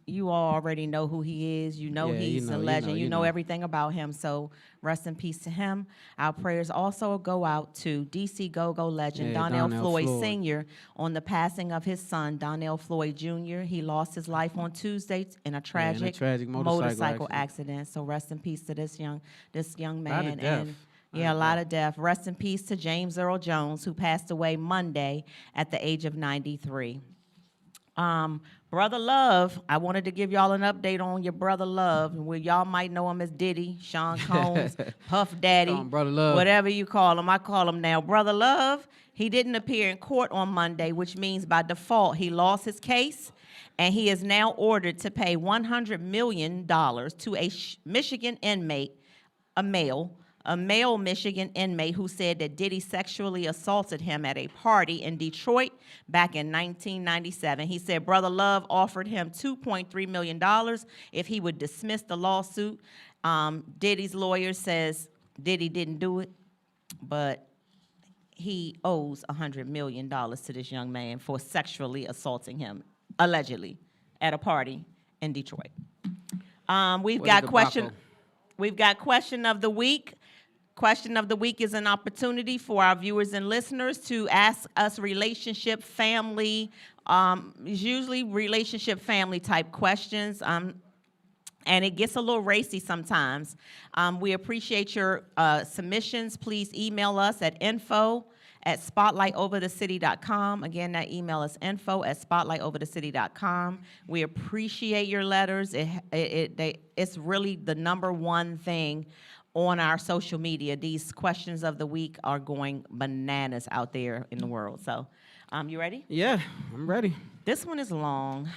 You all already know who he is. You know he's a legend. You know everything about him. So rest in peace to him. Our prayers also go out to DC Go-Go legend Donnell Floyd Sr. on the passing of his son, Donnell Floyd Jr. He lost his life on Tuesday in a tragic motorcycle accident. So rest in peace to this young man. And a lot of death. Rest in peace to James Earl Jones, who passed away Monday at the age of 93. Brother Love, I wanted to give y'all an update on your Brother Love. Well, y'all might know him as Diddy, Sean Combs, Puff Daddy, Brother Love. Whatever you call him. I call him now Brother Love. He didn't appear in court on Monday, which means by default he lost his case, and he is now ordered to pay $100 million to a Michigan inmate, a male Michigan inmate who said that Diddy sexually assaulted him at a party in Detroit back in 1997. He said Brother Love offered him $2.3 million if he would dismiss the lawsuit. Diddy's lawyer says Diddy didn't do it, but he owes $100 million to this young man for sexually assaulting him, allegedly, at a party in Detroit. We've got question of the week. Question of the week is an opportunity for our viewers and listeners to ask us relationship, family, usually relationship, family type questions. And it gets a little racy sometimes. We appreciate your submissions. Please email us at info@spotlightoverthecity.com. Again, that email is info@spotlightoverthecity.com. We appreciate your letters. It's really the number one thing on our social media. These questions of the week are going bananas out there in the world. So, you ready? Yeah, I'm ready. This one is long.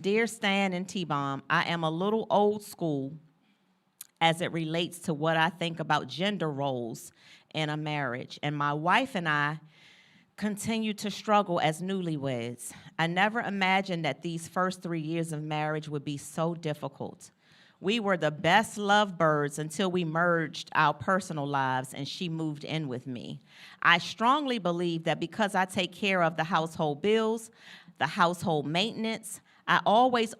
Dear Stan and T-Bomb, I am a little old school as it relates to what I think about gender roles in a marriage, and my wife and I continue to struggle as newlyweds. I never imagined that these first 3 years of marriage would be so difficult. We were the best lovebirds until we merged our personal lives and she moved in with me. I strongly believe that because I take care of the household bills, the household maintenance, I always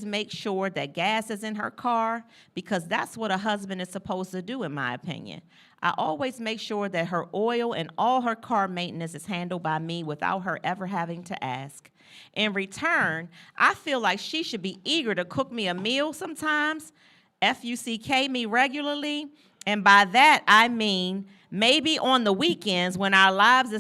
make sure that gas is in her car, because that's what a husband is supposed to do, in my opinion. I always make sure that her oil and all her car maintenance is handled by me without her ever having to ask. In return, I feel like she should be eager to cook me a meal sometimes, FUCK me regularly, and by that I mean maybe on the weekends when our lives are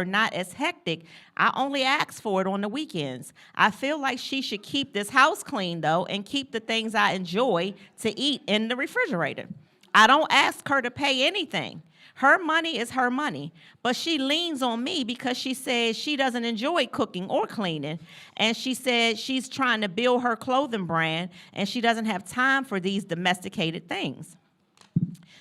not as hectic. I only ask for it on the weekends. I feel like she should keep this house clean, though, and keep the things I enjoy to eat in the refrigerator. I don't ask her to pay anything. Her money is her money, but she leans on me because she says she doesn't enjoy cooking or cleaning, and she said she's trying to build her clothing brand, and she doesn't have time for these domesticated things.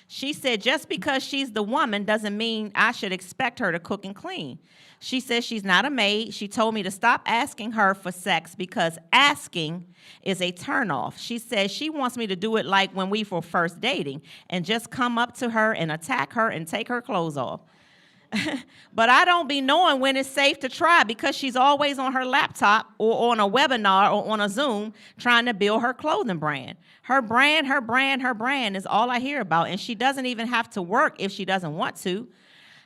She said just because she's the woman doesn't mean I should expect her to cook and clean. She says she's not a maid. She told me to stop asking her for sex because asking is a turnoff. She says she wants me to do it like when we were first dating and just come up to her and attack her and take her clothes off. But I don't be knowing when it's safe to try because she's always on her laptop or on a webinar or on a Zoom trying to build her clothing brand. Her brand is all I hear about, and she doesn't even have to work if she doesn't want to.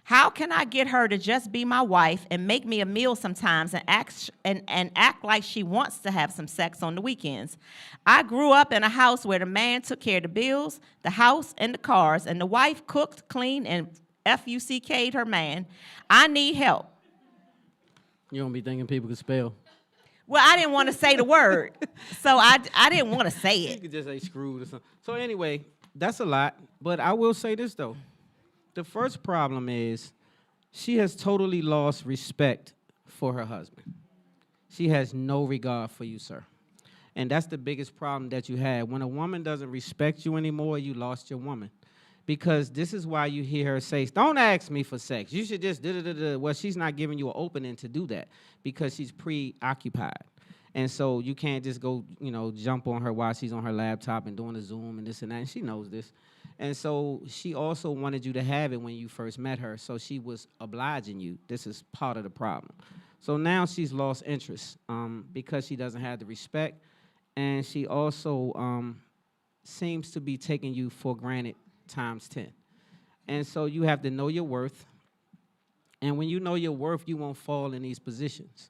How can I get her to just be my wife and make me a meal sometimes and act like she wants to have some sex on the weekends? I grew up in a house where the man took care of the bills, the house, and the cars, and the wife cooked, cleaned, and FUCK'd her man. I need help. You don't be thinking people can spell. Well, I didn't want to say the word, so I didn't want to say it. You could just say screwed or something. So anyway, that's a lot, but I will say this, though. The first problem is she has totally lost respect for her husband. She has no regard for you, sir. And that's the biggest problem that you have. When a woman doesn't respect you anymore, you lost your woman. Because this is why you hear her say, don't ask me for sex. You should just da-da-da-da. Well, she's not giving you an opening to do that because she's preoccupied. And so you can't just go, jump on her while she's on her laptop and doing a Zoom and this and that. And she knows this. And so she also wanted you to have it when you first met her. So she was obliging you. This is part of the problem. So now she's lost interest because she doesn't have the respect. And she also seems to be taking you for granted times 10. And so you have to know your worth. And when you know your worth, you won't fall in these positions.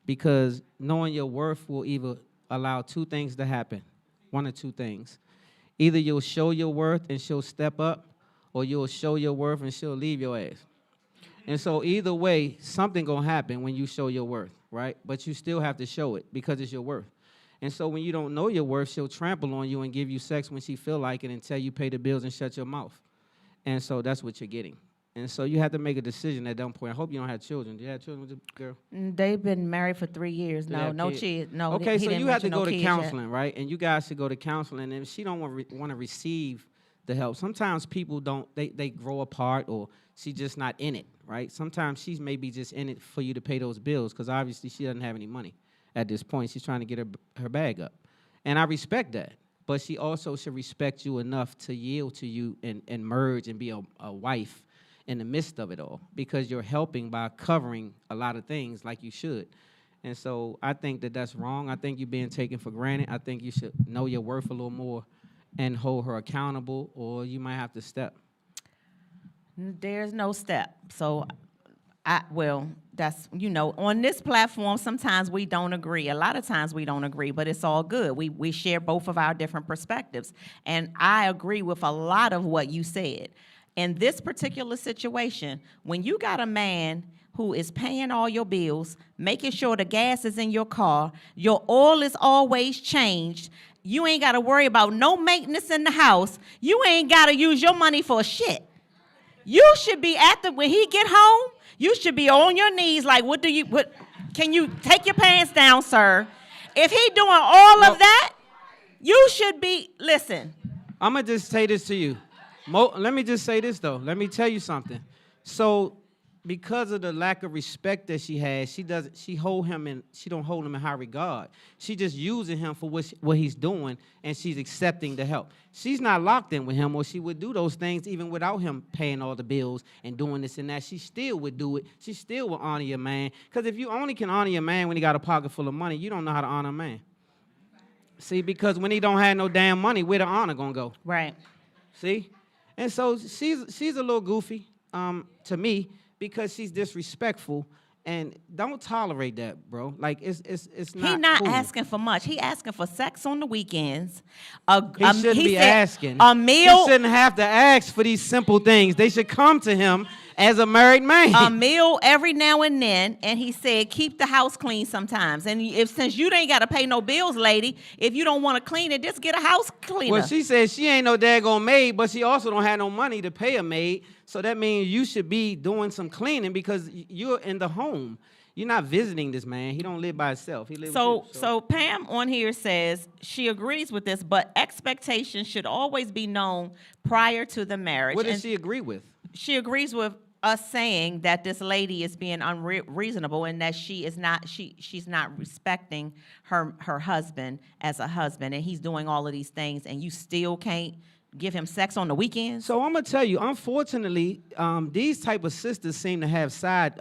Because knowing your worth will either allow two things to happen, one or two things. Either you'll show your worth and she'll step up, or you'll show your worth and she'll leave your ass. And so either way, something gonna happen when you show your worth, right? But you still have to show it because it's your worth. And so when you don't know your worth, she'll trample on you and give you sex when she feel like it until you pay the bills and shut your mouth. And so that's what you're getting. And so you have to make a decision at that point. I hope you don't have children. Do you have children with the girl? They've been married for 3 years. No kids. No. Okay, he so didn't you have to mention go to kids yet. counseling, right? And you guys should go to counseling. And if she don't want to receive the help, sometimes people don't. They grow apart, or she's just not in it, right? Sometimes she's maybe just in it for you to pay those bills because obviously she doesn't have any money at this point. She's trying to get her bag up, and I respect that. But she also should respect you enough to yield to you and merge and be a wife in the midst of it all, because you're helping by covering a lot of things like you should. And so I think that that's wrong. I think you're being taken for granted. I think you should know your worth a little more and hold her accountable, or you might have to step. There's no step. So, that's, on this platform, sometimes we don't agree. A lot of times we don't agree, but it's all good. We share both of our different perspectives. And I agree with a lot of what you said. In this particular situation, when you got a man who is paying all your bills, making sure the gas is in your car, your oil is always changed, you ain't got to worry about no maintenance in the house, you ain't got to use your money for shit. You should be when he get home, you should be on your knees like, can you take your pants down, sir? If he doing all of that, you should be, listen. I'm going to just say this to you. Let me just say this, though. Let me tell you something. So because of the lack of respect that she has, she don't hold him in high regard. She just using him for what he's doing, and she's accepting the help. She's not locked in with him, or she would do those things even without him paying all the bills and doing this and that. She still would do it. She still would honor your man. Because if you only can honor your man when he got a pocket full of money, you don't know how to honor a man. See, because when he don't have no damn money, where the honor gonna go? Right. See? And so she's a little goofy to me, because she's disrespectful, and don't tolerate that, bro. Like it's not. He not cool. asking for much. He asking for sex on the weekends. He shouldn't be asking. A meal. He shouldn't have to ask for these simple things. They should come to him as a married man. A meal every now and then, and he said, keep the house clean sometimes. And since you ain't got to pay no bills, lady, if you don't want to clean it, just get a house cleaner. Well, she said she ain't no daggone maid, but she also don't have no money to pay a maid. So that means you should be doing some cleaning because you're in the home. You're not visiting this man. He don't live by himself. He lives with you. So Pam on here says she agrees with this, but expectations should always be known prior to the marriage. What does she agree with? She agrees with us saying that this lady is being unreasonable and that she's not respecting her husband as a husband, and he's doing all of these things, and you still can't give him sex on the weekends. So I'm gonna tell you, unfortunately, these type of sisters seem to have side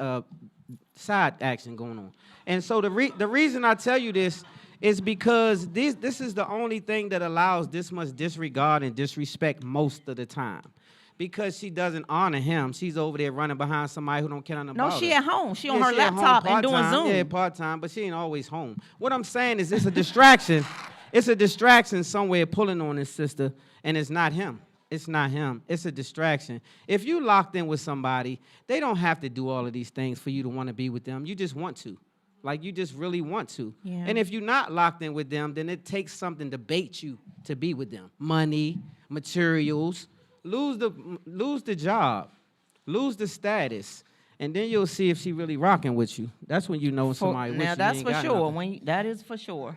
action going on, and so the reason I tell you this is because this is the only thing that allows this much disregard and disrespect most of the time. Because she doesn't honor him. She's over there running behind somebody who don't care nothing about her. No, she at home. She on her laptop and doing Zoom. Yeah, part-time, but she ain't always home. What I'm saying is it's a distraction. It's a distraction somewhere pulling on his sister, and it's not him. It's not him. It's a distraction. If you locked in with somebody, they don't have to do all of these things for you to want to be with them. You just want to. Like, you just really want to. Yeah. And if you're not locked in with them, then it takes something to bait you to be with them. Money, materials. Lose the job, lose the status, and then you'll see if she really rocking with you. That's when you know somebody with you. Now that's ain't for got sure. nothing. That is for sure.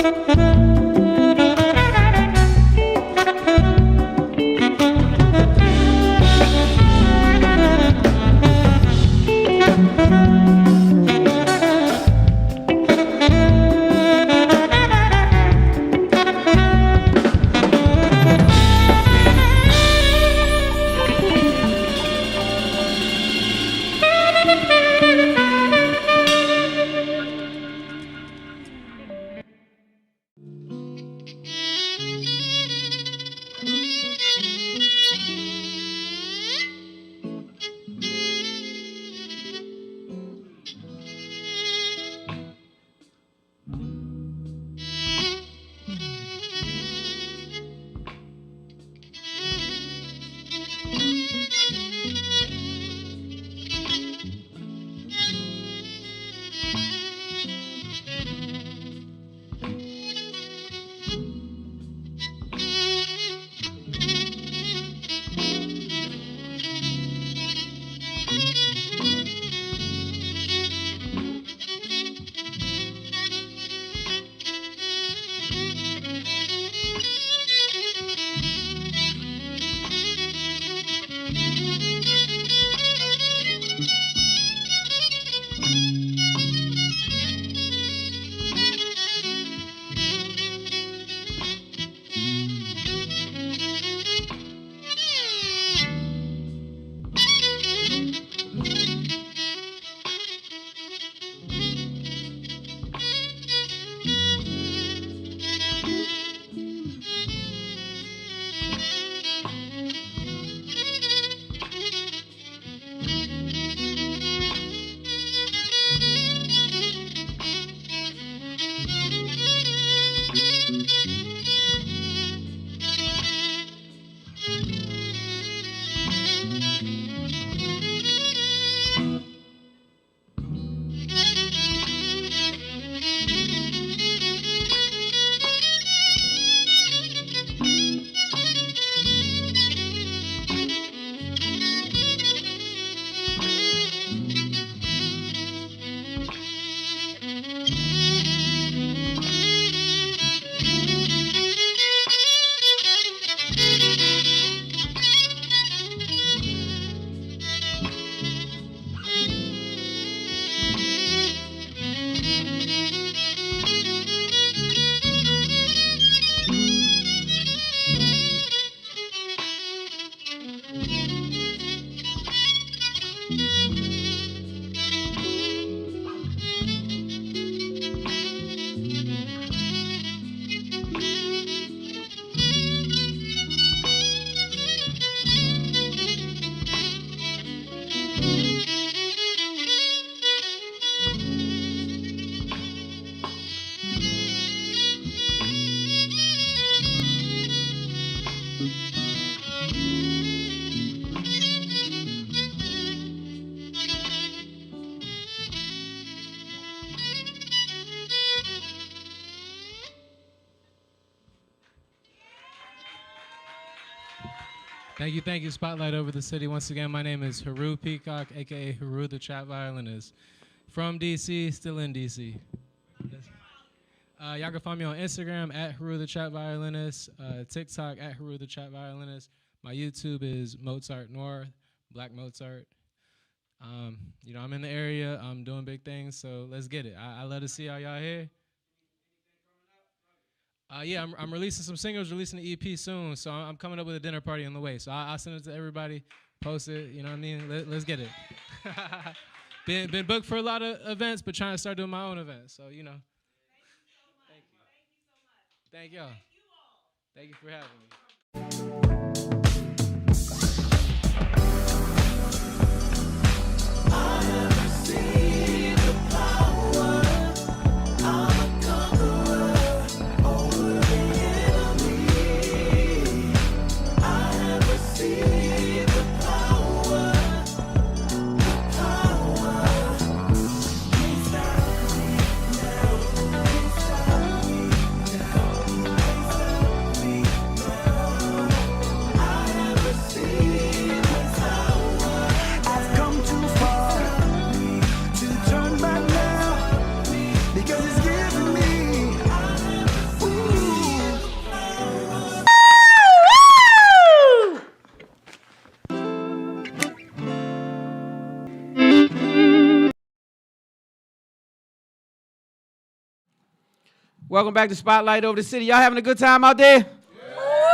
Thank you. Spotlight over the city. Once again, my name is Haru Peacock, a.k.a. Haru the Trap Violinist. From D.C., still in D.C. Y'all can find me on Instagram at Haru the Trap Violinist, TikTok at Haru the Trap Violinist. My YouTube is Mozart Noir, Black Mozart. You know, I'm in the area. I'm doing big things, so let's get it. I love to see all y'all here. Yeah, I'm releasing some singles, releasing the EP soon, so I'm coming up with a dinner party on the way. So I'll send it to everybody, post it, you know what I mean? Let's get it. Been booked for a lot of events, but trying to start doing my own events, so, you know. Thank you. Thank you for having me. Welcome back to Spotlight Over the City. Y'all having a good time out there?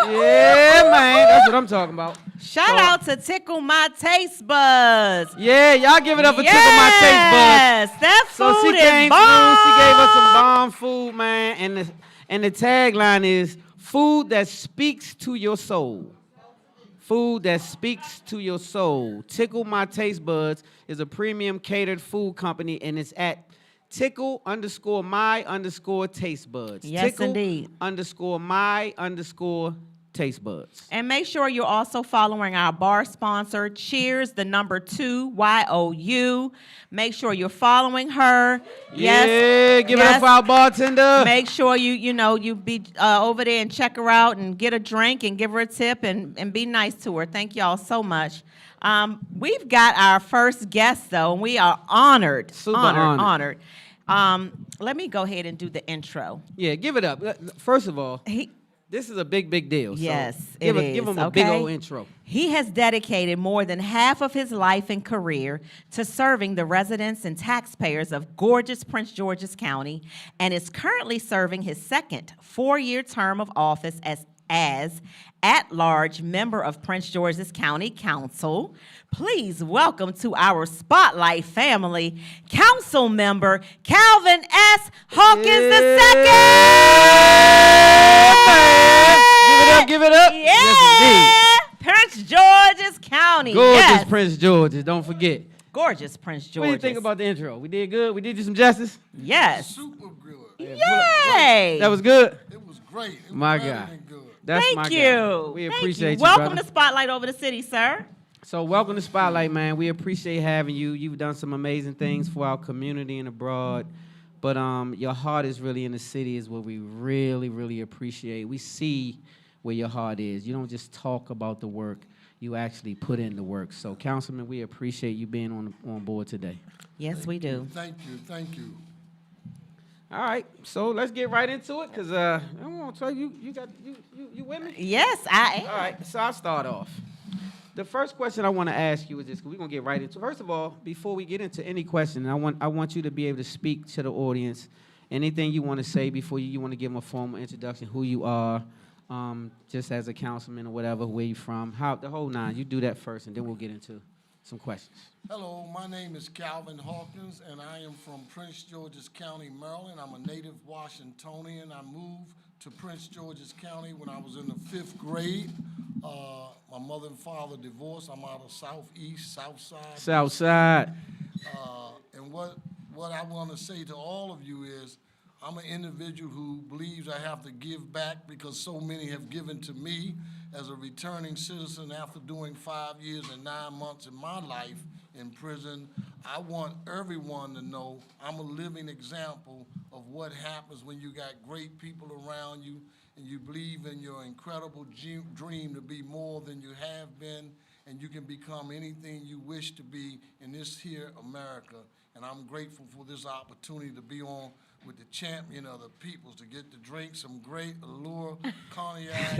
Yeah, man. That's what I'm talking about. Shout out to Tickle My Taste Buds. Yeah, y'all give it up for Tickle My Taste Buds. Yes, that food So she is came bomb. through. She gave us some bomb food, man. And the tagline is food that speaks to your soul. Food that speaks to your soul. Tickle My Taste Buds is a premium catered food company, and it's at tickle_my_taste buds. Yes, tickle indeed. _my_taste buds. And make sure you're also following our bar sponsor, Cheers, the number 2, YOU. Make sure you're following her. Yes. Yeah, give it up for our bartender. Make sure you be over there and check her out and get a drink and give her a tip and be nice to her. Thank y'all so much. We've got our first guest though, and we are honored. Super honored. Let me go ahead and do the intro. Yeah, give it up. First of all, this is a big deal. Yes, so it give is, him a big okay? old intro. He has dedicated more than half of his life and career to serving the residents and taxpayers of gorgeous Prince George's County and is currently serving his second 4-year term of office as at-large member of Prince George's County Council. Please welcome to our Spotlight family, Council Member Calvin S. Hawkins II. Give it up. Yeah. Yes, Prince George's County. gorgeous Yes. Prince George's, don't forget. Gorgeous Prince George's. What do you think about the intro? We did good? We did you some justice? Yes. Super good. Yay. That was good? It was great. It was My better guy. than good. That's Thank my you. guy. We Thank appreciate you, Welcome brother. to Spotlight Over the City, sir. So welcome to Spotlight, man. We appreciate having you. You've done some amazing things for our community and abroad. But your heart is really in the city is what we really appreciate. We see where your heart is. You don't just talk about the work. You actually put in the work. So, Councilman, we appreciate you being on board today. Yes, we do. Thank you. Thank you. All right, so let's get right into it, because I want to tell you, you with me? Yes, I am. All right, so I'll start off. The first question I want to ask you is this, because we're going to get right into it. First of all, before we get into any question, I want you to be able to speak to the audience. Anything you want to say before you want to give them a formal introduction, who you are, just as a councilman or whatever, where you from, how the whole nine. You do that first, and then we'll get into some questions. Hello, my name is Calvin Hawkins, and I am from Prince George's County, Maryland. I'm a native Washingtonian. I moved to Prince George's County when I was in the 5th grade. My mother and father divorced. I'm out of Southside. Southside. And what I want to say to all of you is, I'm an individual who believes I have to give back because so many have given to me as a returning citizen after doing 5 years and 9 months in my life in prison. I want everyone to know I'm a living example of what happens when you got great people around you and you believe in your incredible dream to be more than you have been, and you can become anything you wish to be in this here America. And I'm grateful for this opportunity to be on with the champion of the peoples, to get to drink some great Allure cognac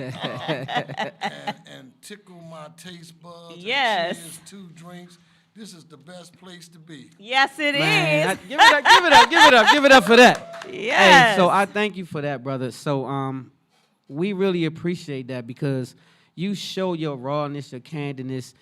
and tickle my taste buds. Yes. And cheers 2 drinks. This is the best place to be. Yes, it Man, is. give it up for that. Yes. Hey, so I thank you for that, brother. So we really appreciate that because you show your rawness, your candidness.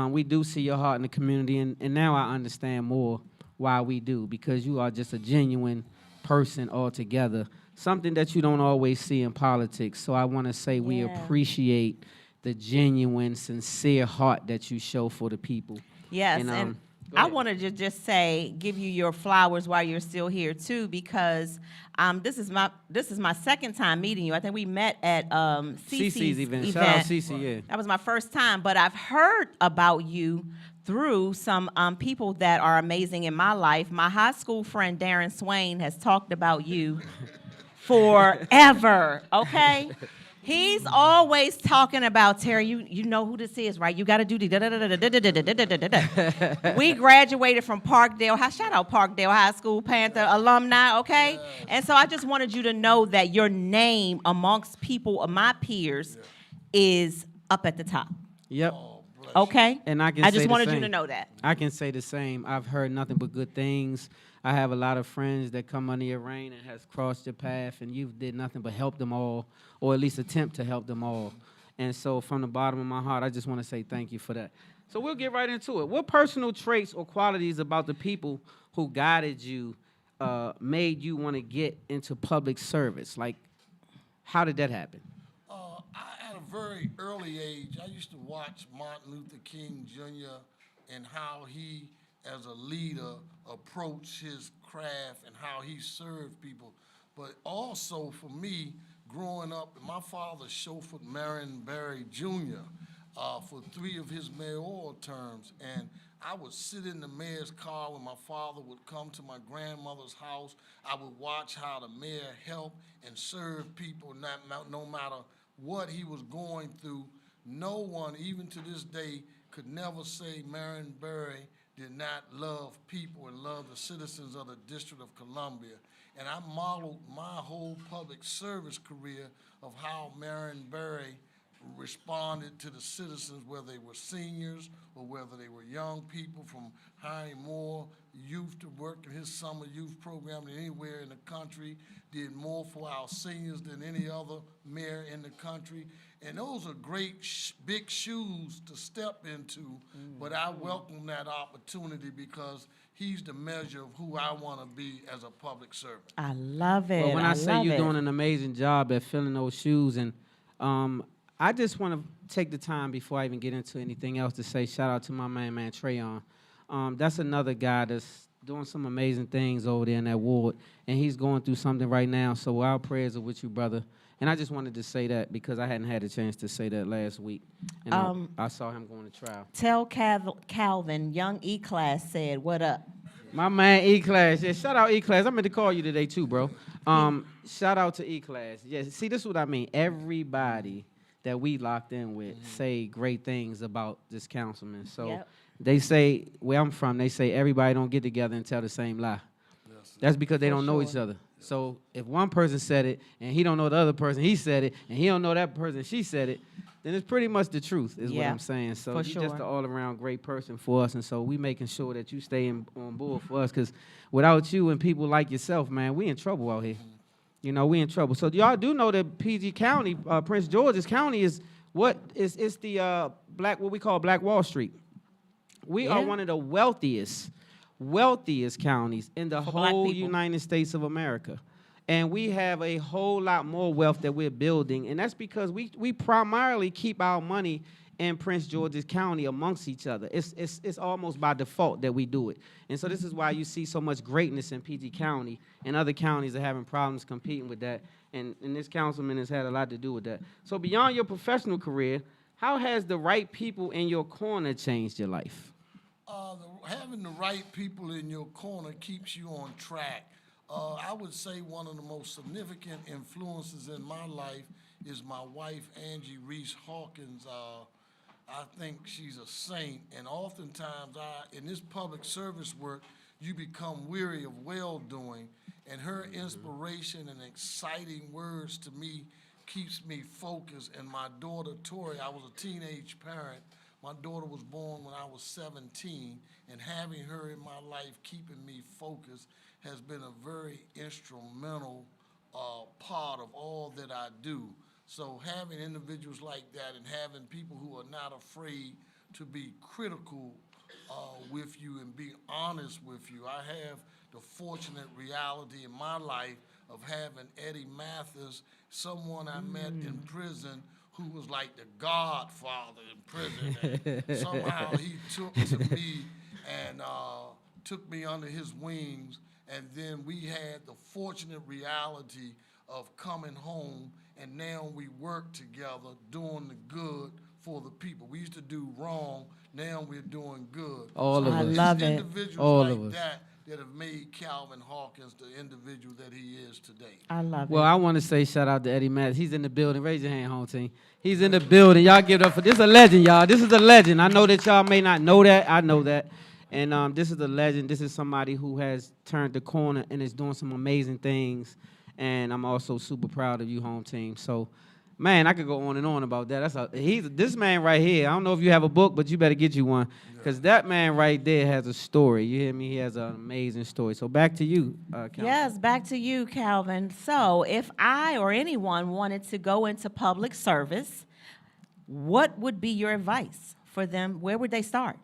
We do see your heart in the community, and now I understand more why we do, because you are just a genuine person altogether, something that you don't always see in politics. So I want to say we appreciate the genuine, sincere heart that you show for the people. Yes, And, and go I ahead. wanted to just say, give you your flowers while you're still here too, because this is my second time meeting you. I think we met at CC's event. Shout out CC, yeah. That was my first time, but I've heard about you through some people that are amazing in my life. My high school friend Darren Swain has talked about you forever, okay? He's always talking about, Terry, you know who this is, right? You got to do the da-da-da-da-da-da-da-da-da-da-da. We graduated from Parkdale, shout out Parkdale High School Panther alumni, okay? Yes. And so I just wanted you to know that your name amongst people of my peers is up at the top. Yep. bless you. Okay? And I can I say just the wanted you same. to know that. I can say the same. I've heard nothing but good things. I have a lot of friends that come under your reign and has crossed your path, and you've did nothing but help them all, or at least attempt to help them all. And so from the bottom of my heart, I just want to say thank you for that. So we'll get right into it. What personal traits or qualities about the people who guided you made you want to get into public service? Like, how did that happen? At a very early age, I used to watch Martin Luther King Jr. and how he, as a leader, approached his craft and how he served people. But also for me, growing up, my father chauffeured Marion Barry Jr. For 3 of his mayoral terms, and I would sit in the mayor's car when my father would come to my grandmother's house. I would watch how the mayor helped and served people, no matter what he was going through. No one, even to this day, could never say Marion Barry did not love people and love the citizens of the District of Columbia. And I modeled my whole public service career of how Marion Barry responded to the citizens, whether they were seniors or whether they were young people, from hiring more youth to work in his summer youth program than anywhere in the country, did more for our seniors than any other mayor in the country. And those are great, big shoes to step into, but I welcome that opportunity because he's the measure of who I want to be as a public servant. I love it. Well, when I say love you're it. doing an amazing job at filling those shoes, and I just want to take the time before I even get into anything else to say shout out to my man Trayon. That's another guy that's doing some amazing things over there in that ward, and he's going through something right now. So our prayers are with you, brother. And I just wanted to say that because I hadn't had a chance to say that last week, and I saw him going to trial. Tell Calvin, young E-Class said, what up? My man E-Class. Yeah, shout out E-Class. I meant to call you today too, bro. Shout out to E-Class. Yeah, see, this is what I mean. Everybody that we locked in with say great things about this councilman. So they say, where I'm from, they say everybody don't get together and tell the same lie. That's because they don't know each other. So if one person said it and he don't know the other person, he said it, and he don't know that person, she said it, then it's pretty much the truth is what I'm saying. So you're just an all-around great person for us, and so we making sure that you stay on board for us, because without you and people like yourself, man, we in trouble out here. You know, we in trouble. So y'all do know that PG County, Prince George's County is it's the what we call Black Wall Street. We are one of the wealthiest counties in the whole United States of America. And we have a whole lot more wealth that we're building, and that's because we primarily keep our money in Prince George's County amongst each other. It's almost by default that we do it. And so this is why you see so much greatness in PG County, and other counties are having problems competing with that, and this councilman has had a lot to do with that. So beyond your professional career, how has the right people in your corner changed your life? Having the right people in your corner keeps you on track. I would say one of the most significant influences in my life is my wife, Angie Reese Hawkins. I think she's a saint, and oftentimes in this public service work, you become weary of well-doing, and her inspiration and exciting words to me keeps me focused. And my daughter, Tori, I was a teenage parent. My daughter was born when I was 17, and having her in my life, keeping me focused, has been a very instrumental part of all that I do. So having individuals like that and having people who are not afraid to be critical with you and be honest with you. I have the fortunate reality in my life of having Eddie Mathis, someone I met in prison, who was like the godfather in prison. And somehow he took to me and took me under his wings. And then we had the fortunate reality of coming home, and now we work together doing the good for the people. We used to do wrong, now we're doing good. All of us. I love it. Individuals All like of us. that have made Calvin Hawkins the individual that he is today. I love Well, it. I want to say shout out to Eddie Mathis. He's in the building. Raise your hand, home team. He's in the building. Y'all give it up for this. Is a legend, y'all. This is a legend. I know that y'all may not know that. I know that. And this is a legend. This is somebody who has turned the corner and is doing some amazing things. And I'm also super proud of you, home team. So Man, I could go on and on about that. This man right here. I don't know if you have a book, but you better get you one, because that man right there has a story. You hear me? He has an amazing story. So back to you, Calvin. Yes, back to you, Calvin. So, if I or anyone wanted to go into public service, what would be your advice for them? Where would they start?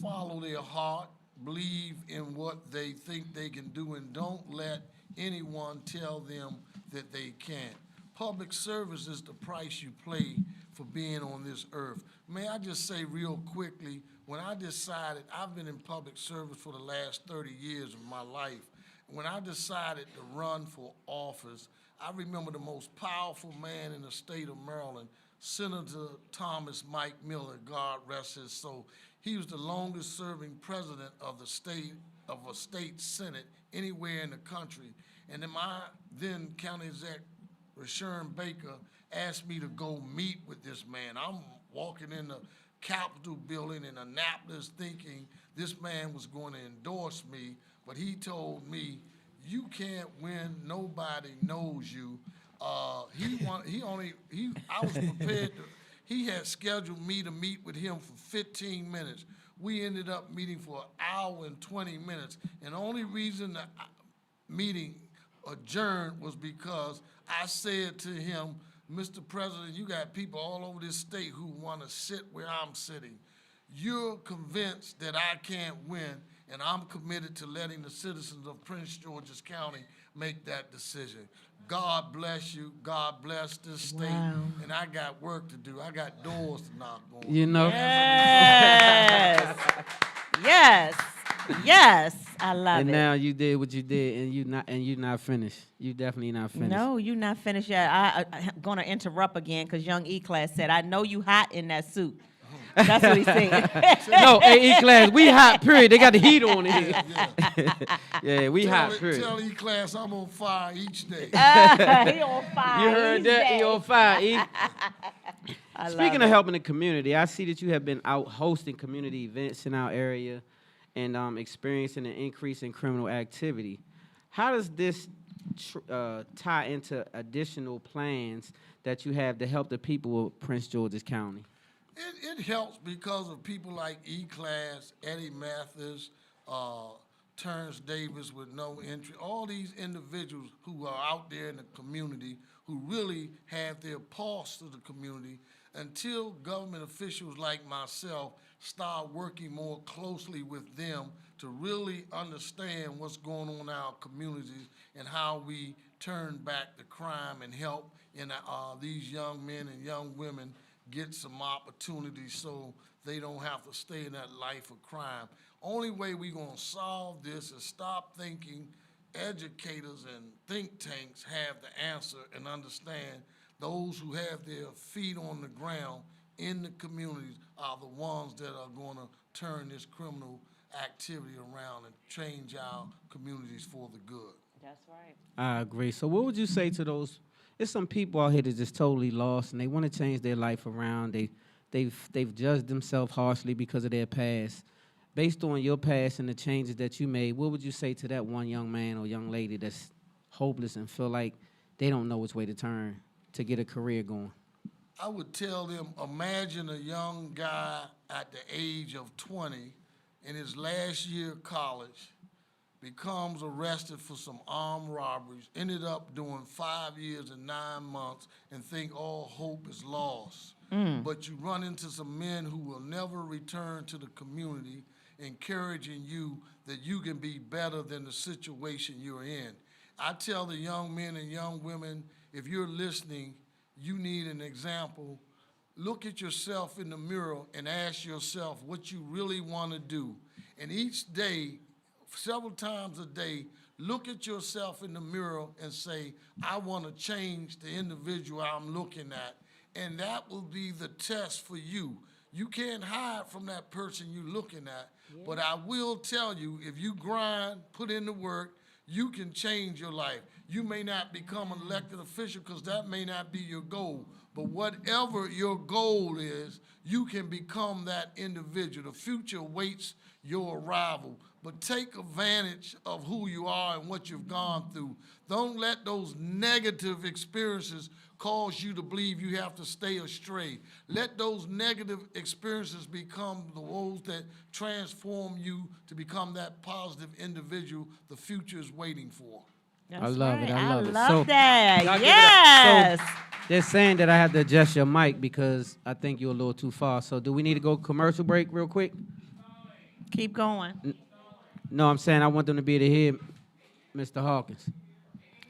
Follow their heart, believe in what they think they can do, and don't let anyone tell them that they can't. Public service is the price you pay for being on this earth. May I just say real quickly, when I decided, I've been in public service for the last 30 years of my life. When I decided to run for office, I remember the most powerful man in the state of Maryland, Senator Thomas Mike Miller, God rest his soul. He was the longest serving president of a state senate anywhere in the country. And then my then county exec, Rashawn Baker, asked me to go meet with this man. I'm walking in the Capitol building in Annapolis thinking this man was going to endorse me, but he told me, you can't win, nobody knows you. I was prepared to, he had scheduled me to meet with him for 15 minutes. We ended up meeting for an hour and 20 minutes. And the only reason the meeting adjourned was because I said to him, Mr. President, you got people all over this state who want to sit where I'm sitting. You're convinced that I can't win, and I'm committed to letting the citizens of Prince George's County make that decision. God bless you. God bless this state. Wow. And I got work to do. I got doors to knock on. You know? Yes. Yes. Yes. I love And it. now you did what you did, and you not finished. You definitely not finished. No, you're not finished yet. I'm going to interrupt again because young E-Class said, I know you hot in that suit. That's what he said. No, E-Class, we hot, period. They got the heat on here. Yeah, we hot, period. Tell E-Class I'm on fire each day. He on fire. You heard each that? day. He on fire, E. I Speaking love of it. helping the community, I see that you have been out hosting community events in our area and experiencing an increase in criminal activity. How does this tie into additional plans that you have to help the people of Prince George's County? It helps because of people like E-Class, Eddie Mathis, Terrence Davis with no entry, all these individuals who are out there in the community who really have their pulse to the community. Until government officials like myself start working more closely with them to really understand what's going on in our communities and how we turn back the crime and help in these young men and young women get some opportunities so they don't have to stay in that life of crime. Only way we're gonna solve this is stop thinking educators and think tanks have the answer and understand those who have their feet on the ground in the communities are the ones that are gonna turn this criminal activity around and change our communities for the good. That's right. I agree. So what would you say to those? There's some people out here that's just totally lost, and they want to change their life around. They've judged themselves harshly because of their past. Based on your past and the changes that you made, what would you say to that one young man or young lady that's hopeless and feel like they don't know which way to turn to get a career going? I would tell them, imagine a young guy at the age of 20 in his last year of college, becomes arrested for some armed robberies, ended up doing 5 years and 9 months, and think all hope is lost. But you run into some men who will never return to the community, encouraging you that you can be better than the situation you're in. I tell the young men and young women, if you're listening, you need an example. Look at yourself in the mirror and ask yourself what you really want to do. And each day, several times a day, look at yourself in the mirror and say, I want to change the individual I'm looking at. And that will be the test for you. You can't hide from that person you're looking at. But I will tell you, if you grind, put in the work, you can change your life. You may not become an elected official because that may not be your goal. But whatever your goal is, you can become that individual. The future awaits your arrival. But take advantage of who you are and what you've gone through. Don't let those negative experiences cause you to believe you have to stay astray. Let those negative experiences become the ones that transform you to become that positive individual the future is waiting for. I love it. I love it. love So, that. y'all give it Yes. up. So, they're saying that I have to adjust your mic because I think you're a little too far. So do we need to go commercial break real quick? Keep going. No, I'm saying I want them to be able to hear Mr. Hawkins.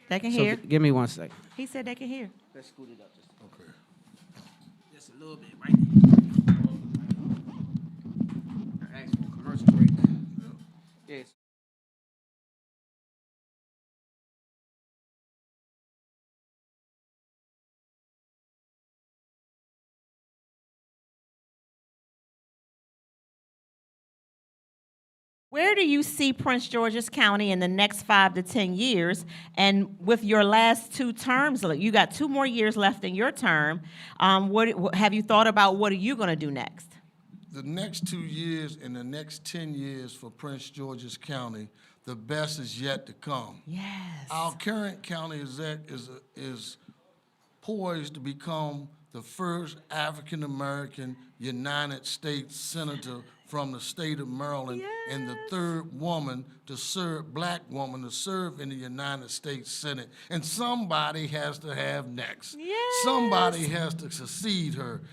They can So hear. give me 1 second. He said they can hear. Let's scoot it up just Okay. Just a little bit right there. I asked for a commercial break. Yes. Where do you see Prince George's County in the next 5 to 10 years? And with your last 2 terms, you got 2 more years left in your term. What have you thought about? What are you going to do next? The next 2 years and the next 10 years for Prince George's County, the best is yet to come. Yes. Our current county exec is poised to become the first African-American United States Senator from the state of Maryland and the third woman to serve, black woman to serve in the United States Senate. And somebody has to have next. Yes. Somebody has to succeed her.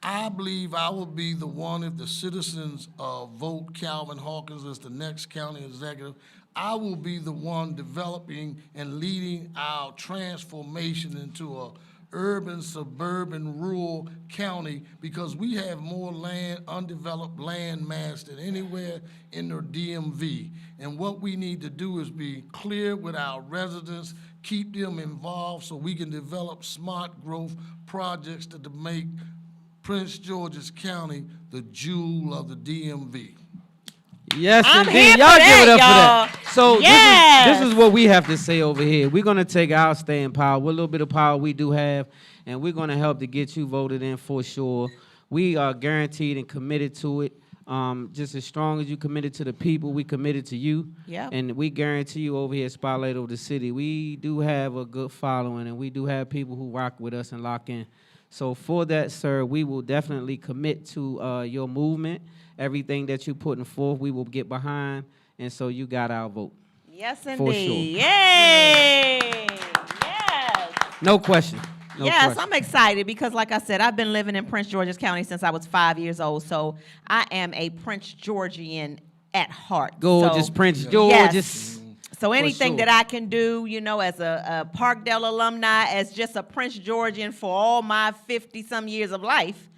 I believe I will be the one if the citizens vote Calvin Hawkins as the next county executive. I will be the one developing and leading our transformation into a urban, suburban, rural county because we have more land, undeveloped land mass than anywhere in the DMV. And what we need to do is be clear with our residents, keep them involved so we can develop smart growth projects to make Prince George's County the jewel of the DMV. Yes, I'm indeed. here for Y'all give it up that, for that. So Yes. this is what we have to say over here. We're going to take our staying power, what little bit of power we do have, and we're going to help to get you voted in for sure. We are guaranteed and committed to it. Just as strong as you committed to the people, we committed to you. Yep. And we guarantee you over here at Spotlight Over the City, we do have a good following, and we do have people who rock with us and lock in. So for that, sir, we will definitely commit to your movement. Everything that you're putting forth, we will get behind. And so you got our vote. Yes, For indeed. sure. Yay! Yes. No question. No Yes, question. I'm excited because, like I said, I've been living in Prince George's County since I was 5 years old. So I am a Prince Georgian at heart. Gorgeous So, Prince George's. Yes. So anything sure. that I can do, you know, as a Parkdale alumni, as just a Prince Georgian for all my 50-some years of life,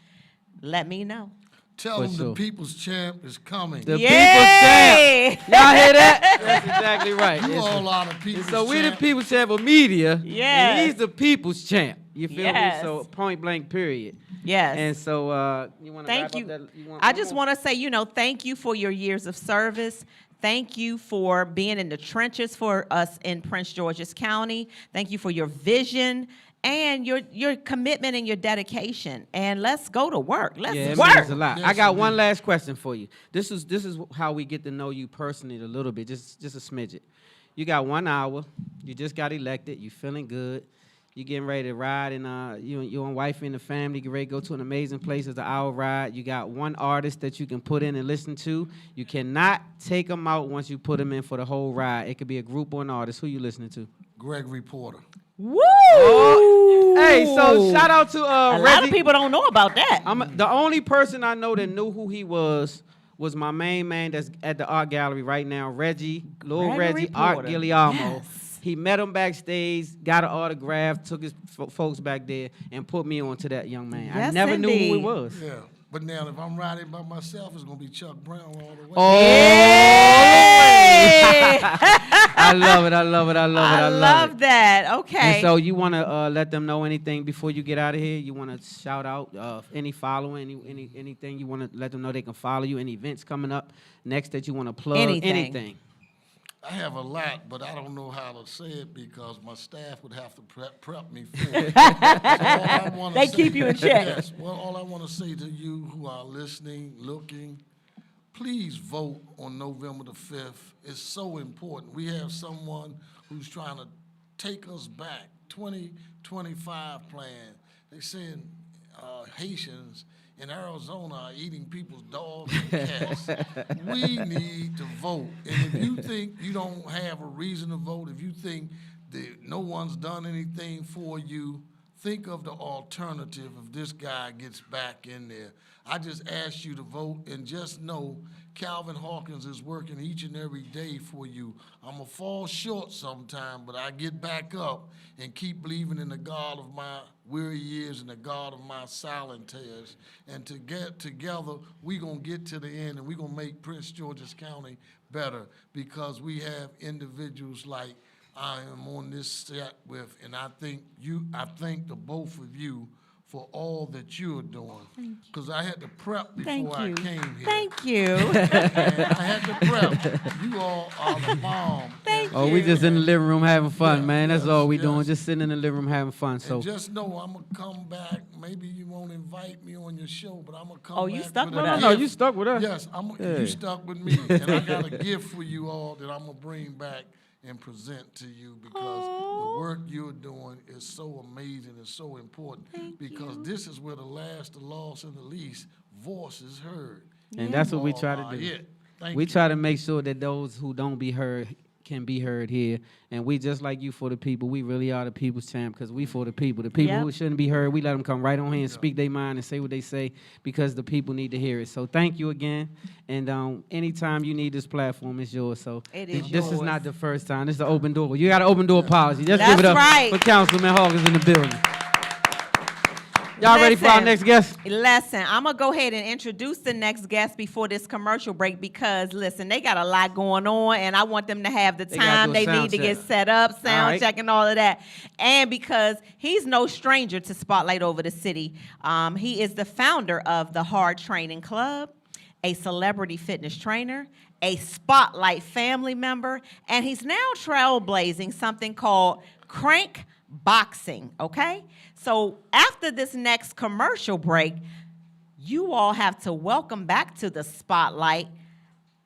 let me know. Tell For them sure. the people's champ is coming. The Yay! people's champ. Y'all hear that? That's exactly right. You It's- all are the people's so we the champ. people's champ of media. Yes. And he's the people's champ. You feel Yes. me? So point blank, period. Yes. And so you want to Thank you. I just want to say, you know, thank you for your years of service. Thank you for being in the trenches for us in Prince George's County. Thank you for your vision and your commitment and your dedication. And let's go to work. Let's Yeah, it work. means a lot. Yes, I got indeed. one last question for you. This is how we get to know you personally a little bit, just a smidget. You got 1 hour. You just got elected. You feeling good. You getting ready to ride, and you and wife and the family get ready to go to an amazing place. It's an hour ride. You got one artist that you can put in and listen to. You cannot take them out once you put them in for the whole ride. It could be a group or an artist. Who you listening to? Gregory Porter. Woo! Hey, so shout out to a Reggie. lot of people don't know about that. The only person I know that knew who he was my main man that's at the art gallery right now, Reggie, Lil Gregory Reggie, Art Porter. Guillermo. Yes. He met him backstage, got an autograph, took his folks back there, and put me on to that young man. I Yes, never knew who indeed. he was. Yeah. But now if I'm riding by myself, it's going to be Chuck Brown all the way. Oh, Hey! I love it. I love it. I love it. I I love love it. that. Okay. And so you want to let them know anything before you get out of here? You want to shout out any following, anything you want to let them know they can follow you? Any events coming up next that you want to plug? Anything. I have a lot, but I don't know how to say it because my staff would have to prep me for it. So all I wanna They say- keep you in check. Yes. Well, all I want to say to you who are listening, looking, please vote on November the 5th. It's so important. We have someone who's trying to take us back. 2025 plan. They saying Haitians in Arizona are eating people's dogs and cats. We need to vote. And if you think you don't have a reason to vote, if you think that no one's done anything for you, think of the alternative if this guy gets back in there. I just ask you to vote and just know Calvin Hawkins is working each and every day for you. I'm going to fall short sometime, but I get back up and keep believing in the God of my weary years and the God of my silent tears. And to get together, we're going to get to the end, and we're going to make Prince George's County better because we have individuals like I am on this set with, and I thank the both of you for all that you're doing. Because I had to prep before I came here. Thank you. And I had to prep. You all are the bomb. Thank Oh, we just in the living room having fun, Yeah, man. That's yes, all we yes. doing, just sitting in the living room having fun. So And just know I'm going to come back. Maybe you won't invite me on your show, but I'm going to come back. Oh, you stuck with with a us? no, gift. you stuck with us. Yes, Yeah. you stuck with me. And I got a gift for you all that I'm going to bring back and present to you because the work you're doing is so amazing and so important because this is where the last, the lost, and the least voice is heard. And that's what we try to All do. are it. Thank We you. try to make sure that those who don't be heard can be heard here. And we just like you for the people. We really are the people's champ because we for the people. The people Yep. who shouldn't be heard, we let them come right on here and speak their mind and say what they say because the people need to hear it. So thank you again. And anytime you need this platform, it's yours. So It is this is yours. not the first time. This is an open door. You got an open door policy. Just That's give it up right. for Councilman Hawkins in the building. Y'all ready for our Listen. next guest? Listen, I'm going to go ahead and introduce the next guest before this commercial break because, listen, they got a lot going on, and I want them to have the They gotta time do a they sound need to check. get set up, sound right. check, and all of that. And because he's no stranger to Spotlight Over the City, he is the founder of the Hard Training Club, a celebrity fitness trainer, a Spotlight family member, and he's now trailblazing something called Crank Boxing, okay? So after this next commercial break, you all have to welcome back to the spotlight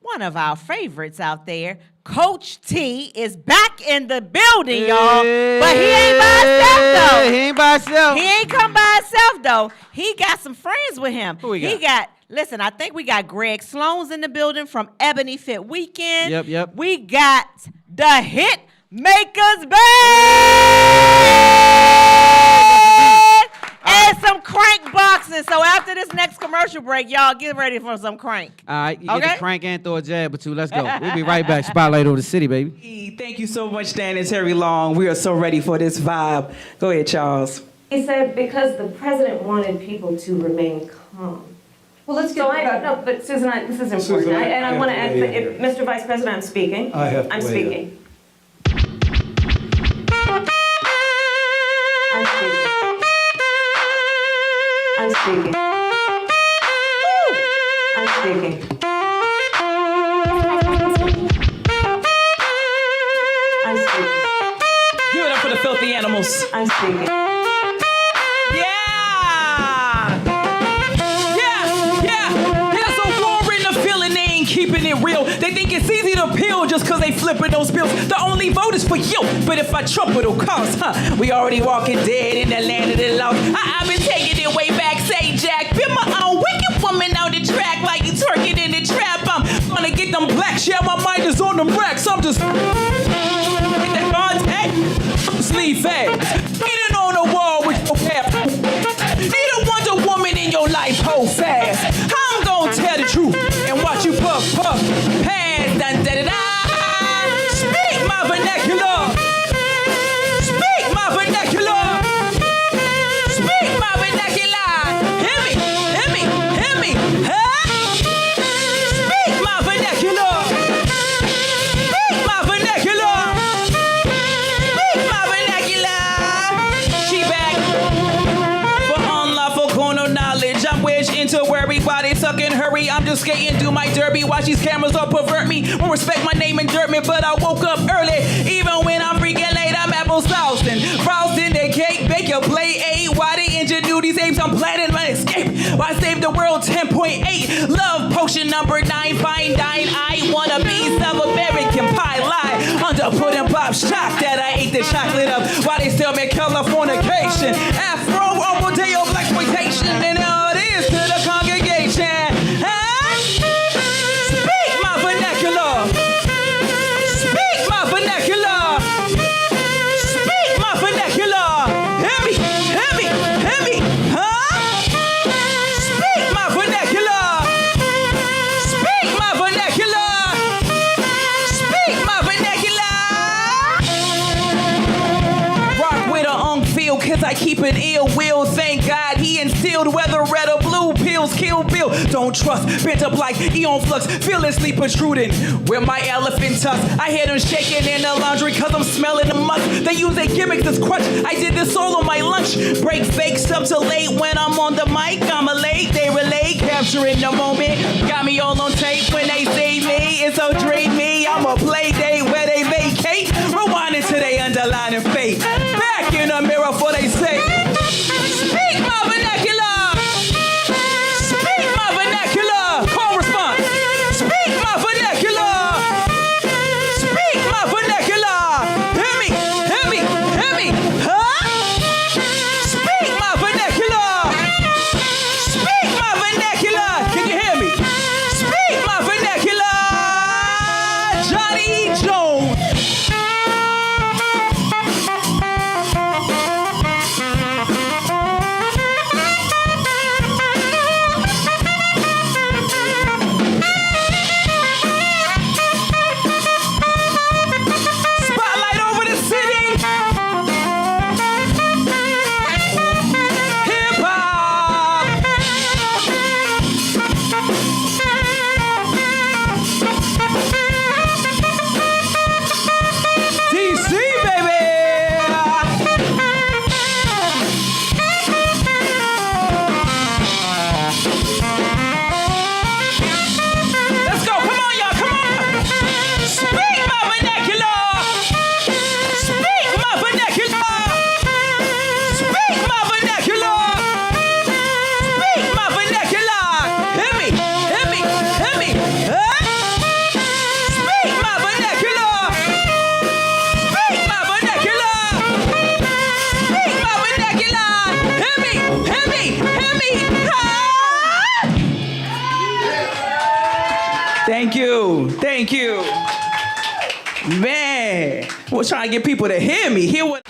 one of our favorites out there. Coach T is back in the building, y'all. But he ain't by himself, though. He ain't by himself. He ain't come by himself, though. He got some friends with him. Who we got? He got, listen, I think we got Greg Sloan's in the building from Ebony Fit Weekend. Yep. We got the Hit Makers Band. And some crank boxing. So after this next commercial break, y'all get ready for some crank. All right, you get Okay. the crank and throw a jab or two. Let's go. We'll be right back. Spotlight Over the City, baby. Thank you so much, Dan and Terry Long. We are so ready for this vibe. Go ahead, Charles. He said because the president wanted people to remain calm. Well, let's get no, but Susan, this is important. Susan, I want to add, yeah. if, Mr. Vice President, I'm speaking. I have to I'm weigh in. speaking. I'm speaking. I'm speaking. I'm speaking. I'm speaking. Give it up for the filthy animals. I'm speaking. There's a war in the feeling, they ain't keeping it real. They think it's easy to peel just cause they flipping those bills. The only vote is for you, but if I trump it'll cost, we already walking dead in the land of the lost. I've been taking it way back, say Jack. Been my own wicked woman on the track like you twerking in the trap. I'm gonna get them blacks, yeah, my mind is on them racks. I'm just hit that contact, sleep fast. Getting on the wall with your path. Need a Wonder Woman in your life, hold fast. I'm gonna tell the truth and watch you puff, pass, dun, da, da, da. Speak my vernacular. Speak my vernacular. Speak my vernacular. Hear me, hear me, hear me. Huh? Speak my vernacular. Speak my vernacular. Speak my vernacular. to worry why they suck and hurry. I'm just skating, do my derby. Watch these cameras all pervert me. Won't respect my name and dirt me, but I woke up early. Even when I'm freaking late, I'm apple saucing. Frosting the cake, bake your plate 8. Why they introduce these apes? I'm planning my escape. Why save the world 10.8? Love potion number 9, fine dine. I wanna be South American pie lie. Under pudding pop shock that I ate the chocolate up. Why they still make Californication? Afro, Omadeo, blaxploitation, and all it is to the congregation. Huh? Speak my vernacular. Speak my vernacular. Speak my vernacular. Hear me, hear me, hear me. Huh? Speak my vernacular. Speak my vernacular. Speak my vernacular. Rock with a feel, cause I keep an ill will. Thank God he instilled whether red or blue pills kill Bill. Don't trust, bent up like Eon Flux, fearlessly protruding with my elephant tusk. I hear them shaking in the laundry cause I'm smelling the musk. They use a gimmick this crutch. I did this all on my lunch break. Fake stuff till late when I'm on the mic. I'm a late, they relate, capturing the moment. Got me all on tape when they say me. It's so dreamy. I'm a play date where they vacate. Rewinding to they underlining fate. Back in the mirror for they say. Speak my vernacular. Speak my vernacular. Call response. Speak my vernacular. Speak my vernacular. Hear me, hear me, hear me. Huh? Speak my vernacular. Speak my vernacular. Can you hear me? Speak my vernacular. Johnny Jones. Spotlight over the city. Hip hop. DC, baby. Let's go. Come on, y'all. Come on. Speak my vernacular. Speak my vernacular. Speak my vernacular. Speak my vernacular. Hear me, hear me, hear me. Huh? Speak my vernacular. Speak my vernacular. Speak my vernacular. Hear me, hear me, hear me. Huh? Thank you, thank you. Man, we're trying to get people to hear me, hear what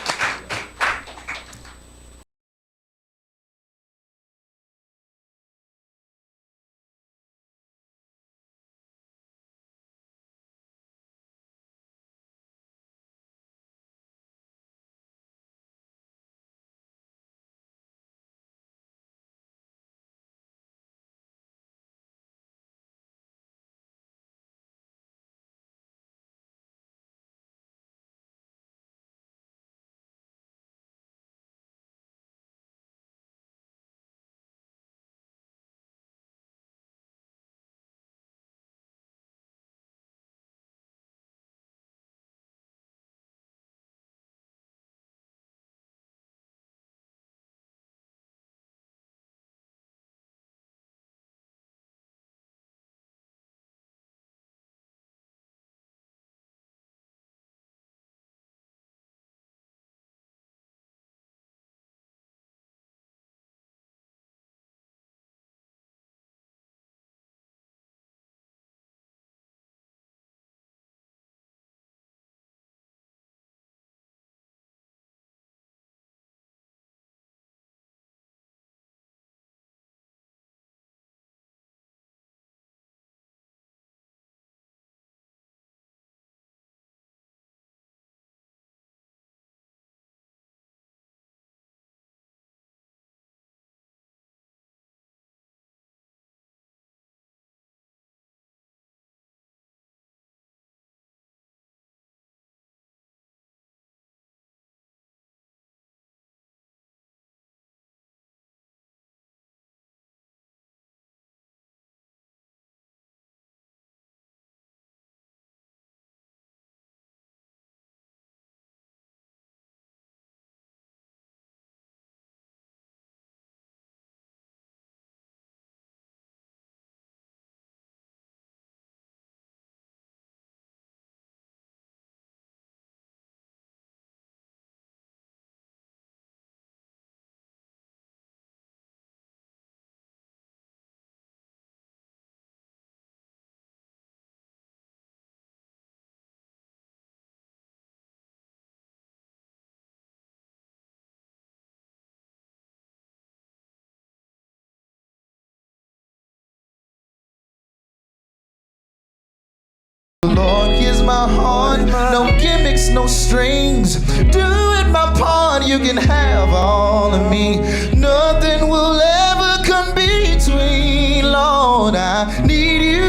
Lord, here's my heart, no gimmicks, no strings. Doing my part, you can have all of me. Nothing will ever come between. Lord, I need you.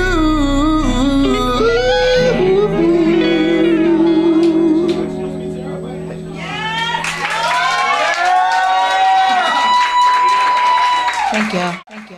Thank you. Thank you.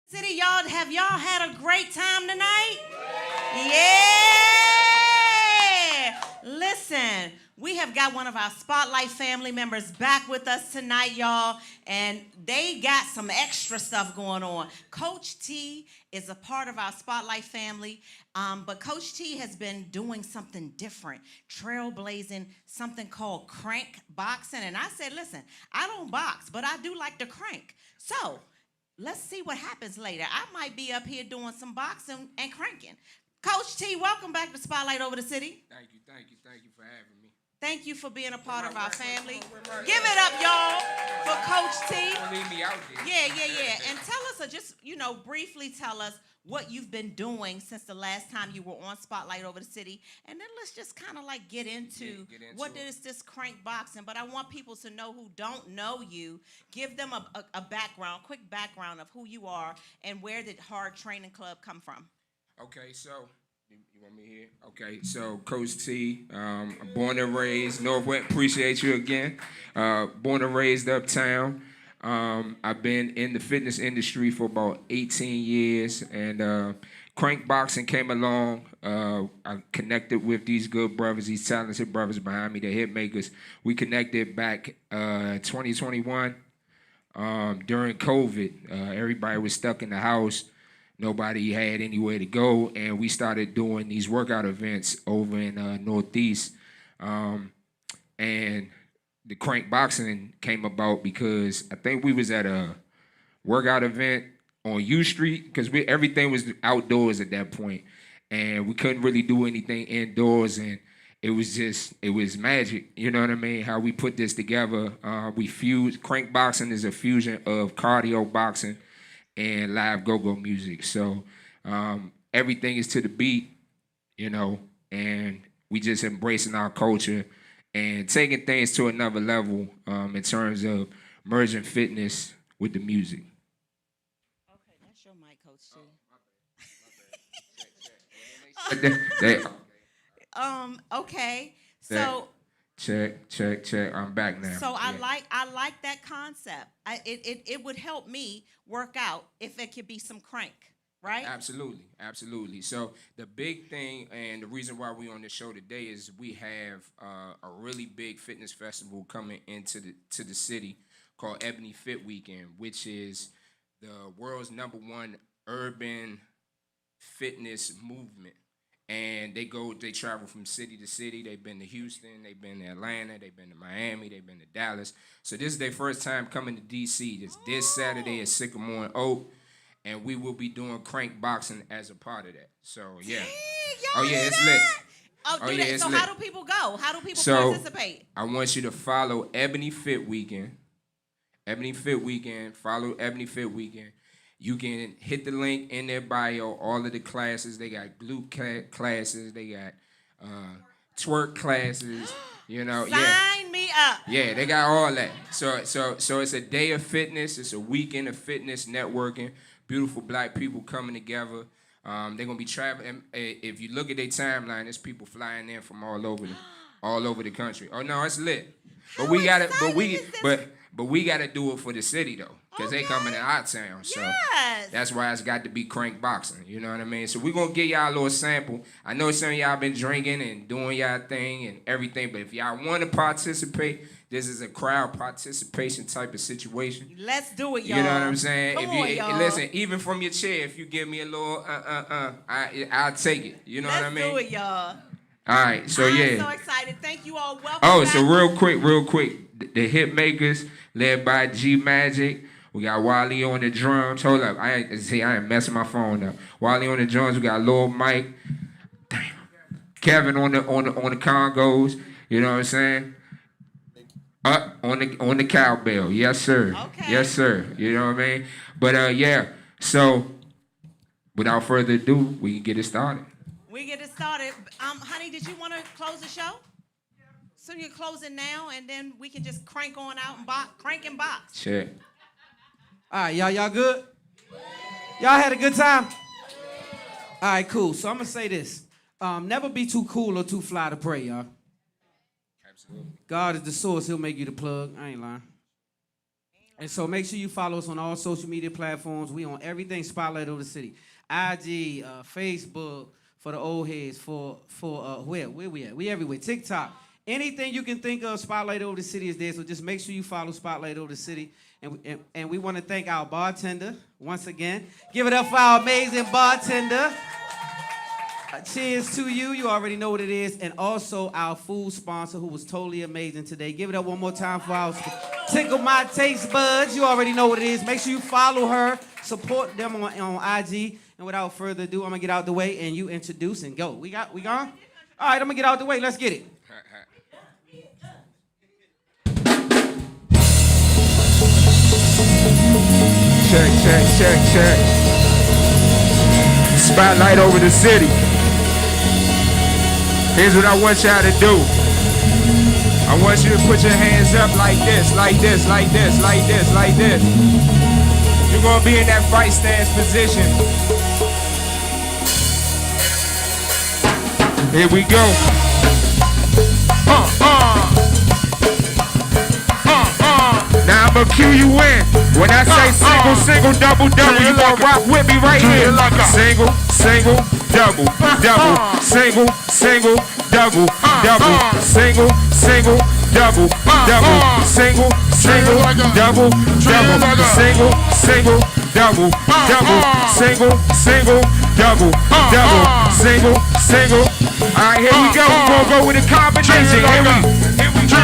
City, have y'all had a great time tonight? Yeah! Listen, we have got one of our Spotlight family members back with us tonight, y'all, and they got some extra stuff going on. Coach T is a part of our Spotlight family, but Coach T has been doing something different, trailblazing something called crank boxing, and I said, listen, I don't box, but I do like to crank. So, let's see what happens later. I might be up here doing some boxing and cranking. Coach T, welcome back to Spotlight Over the City. Thank you for having me. Thank you for being a part of our family. Give it up, y'all, for Coach T. Don't leave me out there. Yeah. And tell us, or just, briefly tell us what you've been doing since the last time you were on Spotlight Over the City. And then let's just kind of like get into what is this crank boxing. But I want people to know who don't know you. Give them a background, quick background of who you are and where did Hard Training Club come from. Okay, so you want me here? Okay, so Coach T, born and raised Northwest. Appreciate you again. Born and raised uptown. I've been in the fitness industry for about 18 years, and crank boxing came along. I connected with these good brothers, these talented brothers behind me, the hit makers. We connected back 2021 during COVID. Everybody was stuck in the house. Nobody had anywhere to go, and we started doing these workout events over in Northeast. And the crank boxing came about because I think we was at a workout event on U Street, because everything was outdoors at that point, and we couldn't really do anything indoors, and it was magic, you know what I mean, how we put this together. We fused, crank boxing is a fusion of cardio boxing and live go-go music. So everything is to the beat, and we just embracing our culture and taking things to another level in terms of merging fitness with the music. Okay, that's your mic, Coach T. Okay. So Check. I'm back now. So I like that concept. It would help me work out if it could be some crank, right? Absolutely. So the big thing and the reason why we're on the show today is we have a really big fitness festival coming into the city called Ebony Fit Weekend, which is the world's #1 urban fitness movement. And they travel from city to city. They've been to Houston, they've been to Atlanta, they've been to Miami, they've been to Dallas. So this is their first time coming to DC. This Saturday at Sycamore and Oak. And we will be doing crank boxing as a part of that. So yeah. It's lit. It's so lit. how do people go? How do people participate? I want you to follow Ebony Fit Weekend. Ebony Fit Weekend. Follow Ebony Fit Weekend. You can hit the link in their bio, all of the classes. They got glute classes. They got twerk classes. Sign me up. Yeah, they got all that. So it's a day of fitness. It's a weekend of fitness networking. Beautiful black people coming together. They're gonna be traveling. If you look at their timeline, there's people flying in from all over the country. Oh no, it's lit. But we gotta do it for the city though. Because they coming to our town. So that's why it's got to be crank boxing. You know what I mean? So we're going to give y'all a little sample. I know some of y'all been drinking and doing y'all thing and everything. But if y'all want to participate, this is a crowd participation type of situation. Let's do it, y'all. You know what I'm saying? Come on, y'all. Listen, even from your chair, if you give me a little I'll take it. You know what I mean? Let's do it, y'all. All right. So I'm so excited. Thank you all. Welcome back. So real quick. The Hit Makers led by G Magic. We got Wally on the drums. Hold up. I ain't messing my phone up. Wally on the drums. We got Lil Mike. Damn. Kevin on the congos. You know what I'm saying? On the cowbell. Yes, sir. Okay. Yes, sir. You know what I mean? But yeah. So without further ado, we can get it started. Honey, did you want to close the show? So you're closing now, and then we can just crank on out and crank and box. Check. All right, y'all good? Y'all had a good time? All right, cool. So I'm going to say this. Never be too cool or too fly to pray, y'all. Absolutely. God is the source. He'll make you the plug. I ain't lying. And so make sure you follow us on all social media platforms. We on everything Spotlight Over the City. IG, Facebook, for the old heads, for where we at? We everywhere. TikTok. Anything you can think of, Spotlight Over the City is there. So just make sure you follow Spotlight Over the City. And we want to thank our bartender once again. Give it up for our amazing bartender. Cheers to you. You already know what it is. And also our food sponsor who was totally amazing today. Give it up one more time for our Tickle My Taste Buds. You already know what it is. Make sure you follow her. Support them on IG. And without further ado, I'm going to get out the way and you introduce and go. We gone? All right, I'm going to get out the way. Let's get it. Check. Spotlight over the city. Here's what I want y'all to do. I want you to put your hands up like this. You're gonna be in that fight stance position. Here we go. Now I'ma cue you in. When I say single, double, you gon' rock with me right here. Single, double, single, double, single, double, single, double, single, double, single. All right, here we go. We're gonna go with a combination. Here we go.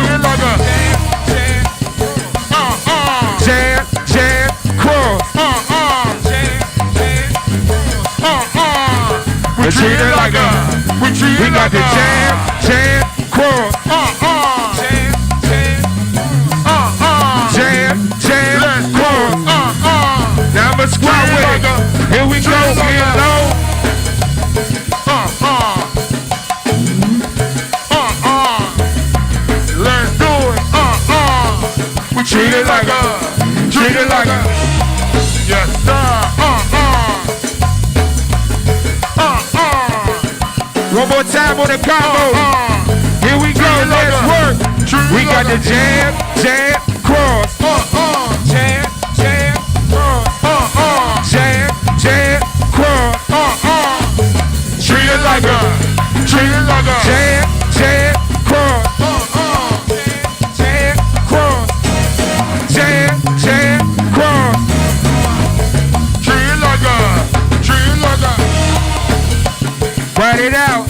Jam, cross. We treat it like we got the jam, cross. Jam, cross. Now I'ma squat with it. Here we go, get low. Let's do it. We treat it like yes sir. One more time on the combo. Here we go, let's work. We got the jam, cross. Jam, cross. Jam, cross. Treat it like a jam, cross. Jam, cross. Jam. it out.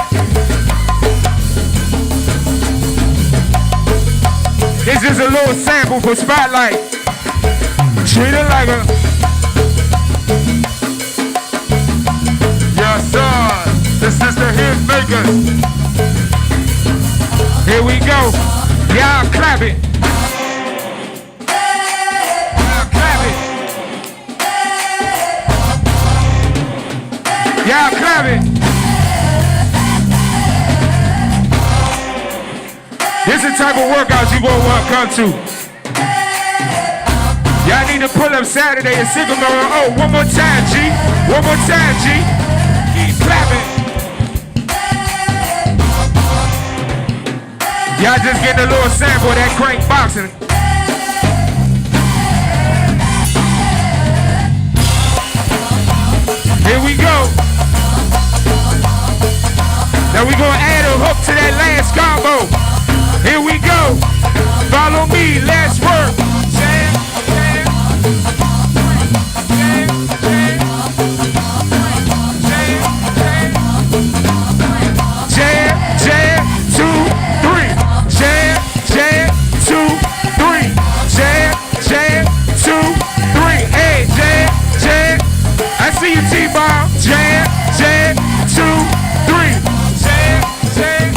This is a little sample for Spotlight. Treat it like a... Yes, sir. This is the hit makers. Here we go. Y'all clap it. Y'all clap it. Y'all clap it. This is the type of workouts you won't want to come to. Y'all need to pull up Saturday at Sycamore. Oh, one more time, G. One more time, G. Keep clapping. Y'all just getting a little sample of that crank boxing. Here we go. Now we gonna add a hook to that last combo. Here we go. Follow me, let's work. Jam, jam. Jam, jam. Jam, jam. Jam, jam. 2, 3. Jam, jam. 2, 3. Jam, jam. 2, 3. Hey, jam, jam. I see you, T-Bomb. Jam, jam. 2, 3. Jam, jam.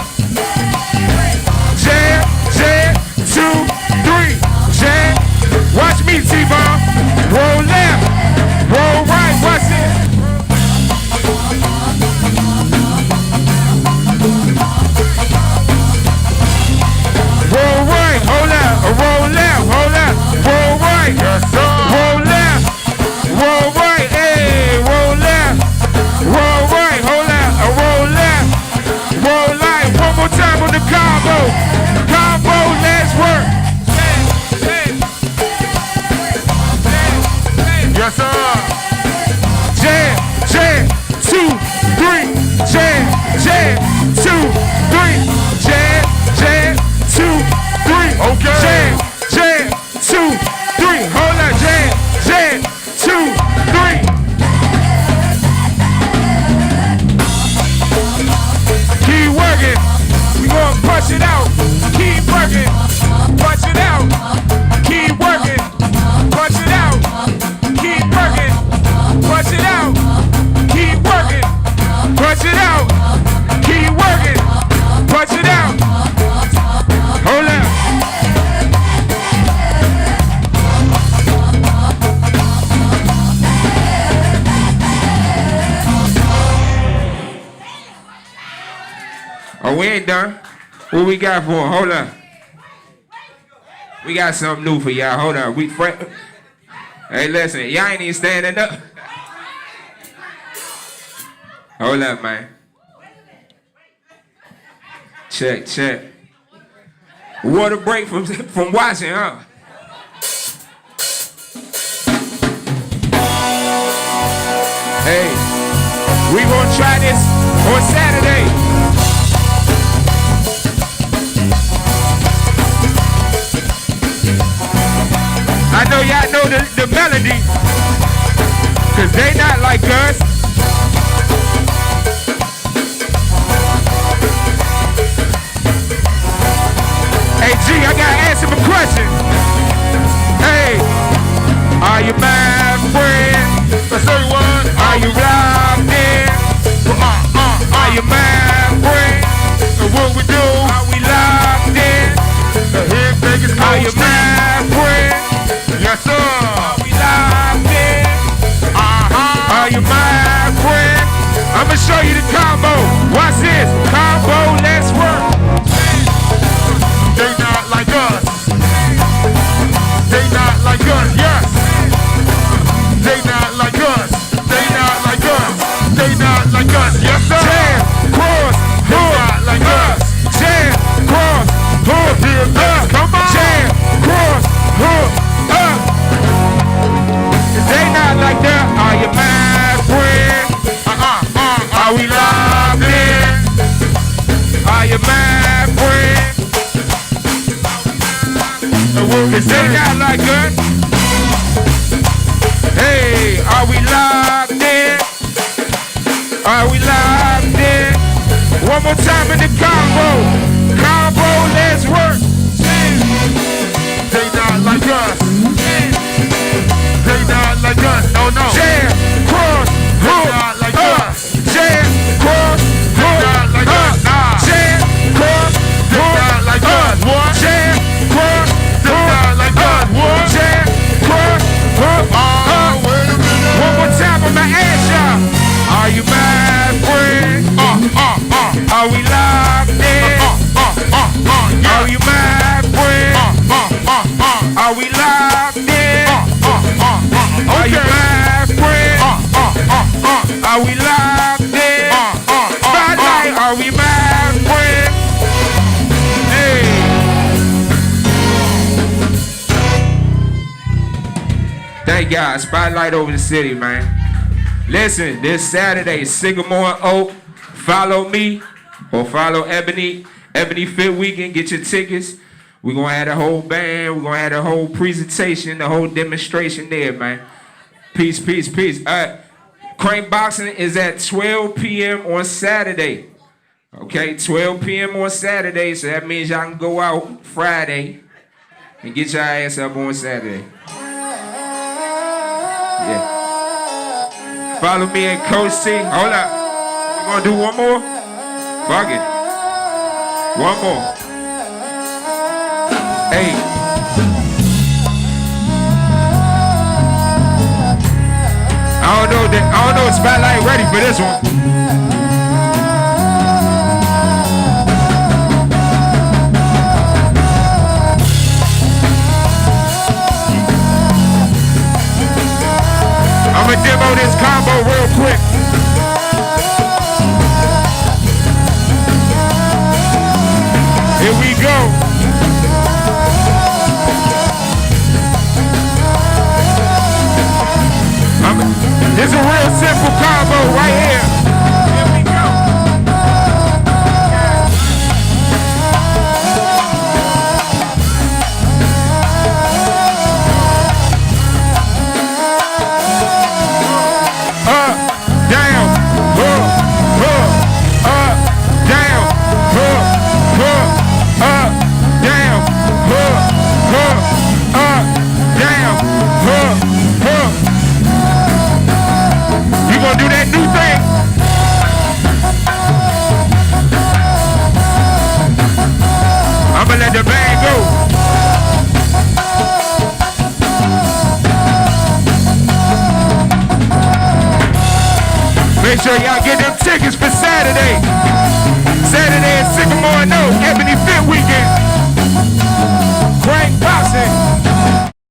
Jam, jam. 2, 3. Jam. Watch me, T-Bomb. Roll left. Roll right. Watch it. Roll right. Hold up. Roll left. Hold up. Roll right. Yes, sir. Roll left. Roll right. Hey. Roll left. Roll right. Hold up. Roll left. Roll right. One more time on the combo. Combo. Let's work. Yes, sir. Jam, jam, 2, 3, jam, jam, 2, 3, jam, jam, 2, 3, Okay. jam, jam, 2, 3, hold up, jam, jam, 2, 3. Keep working, we gonna punch it out, keep working, punch it out, keep working, punch it out, keep working, punch it out, keep working, punch it out, keep working, punch it out. Hold up. Oh, we ain't done. What we got for? Hold up. We got something new for y'all. Hold on. Hey, listen, y'all ain't even standing up. Hold up, man. Check, check. Water break from watching, huh? Hey, we gonna try this on Saturday. I know y'all know the melody, cause they not like us. Hey G, I gotta ask him a question. Hey, are you my friend? Let's say what? Are you locked in? Are you my friend? And what we do? Are we locked in? The hit makers Are you my friend? Yes, sir. Are we locked in? Are you my friend? I'ma show you the combo. Watch this. Combo, let's work. They not like us. They not like us, yes. They not like us. They not like us. They not like us, yes, sir. Jam, cross, They hook, not like us. Jam, cross, hook, Come on. Jam, cross, hook, up. They not like that. Are you my friend? Are we locked in? Are you my friend? Cause they not like us. Hey, are we locked in? Are we locked in? One more time in the combo. Combo, let's work. They not like us. They not like us. No, no. Jam, cross, hook, not like up. us. Jam, cross, hook, not like up. us. Nah. Jam, cross, hook, not like up. us. What? Jam, cross, hook, not like up. us. What? Jam, cross, hook, up. Wait a minute. One more time, I'ma ask y'all. Are you my friend? Are we locked in? Are you my friend? Are we locked in? Are you my friend? Are we locked in? Spotlight, are we my friend? Hey. Thank God. Spotlight over the city, man. Listen, this Saturday, Sycamore Oak. Follow me or follow Ebony. Ebony Fit Weekend. Get your tickets. We're going to have a whole band. We're going to have a whole presentation, the whole demonstration there, man. Peace, peace, peace. Crane Boxing is at 12 p.m. on Saturday. Okay, 12 p.m. on Saturday. So that means y'all can go out Friday and get your ass up on Saturday. Yeah. Follow me at Coach C. Hold up. We gonna do one more? Fuck it. One more. Hey. I don't know if Spotlight ready for this one. I'm gonna demo this combo real quick. Here we go. This is a real simple combo right here. Here we go. Down, you gonna do that new thing? I'ma let the band go. Make sure y'all get them tickets for Saturday. Saturday at 6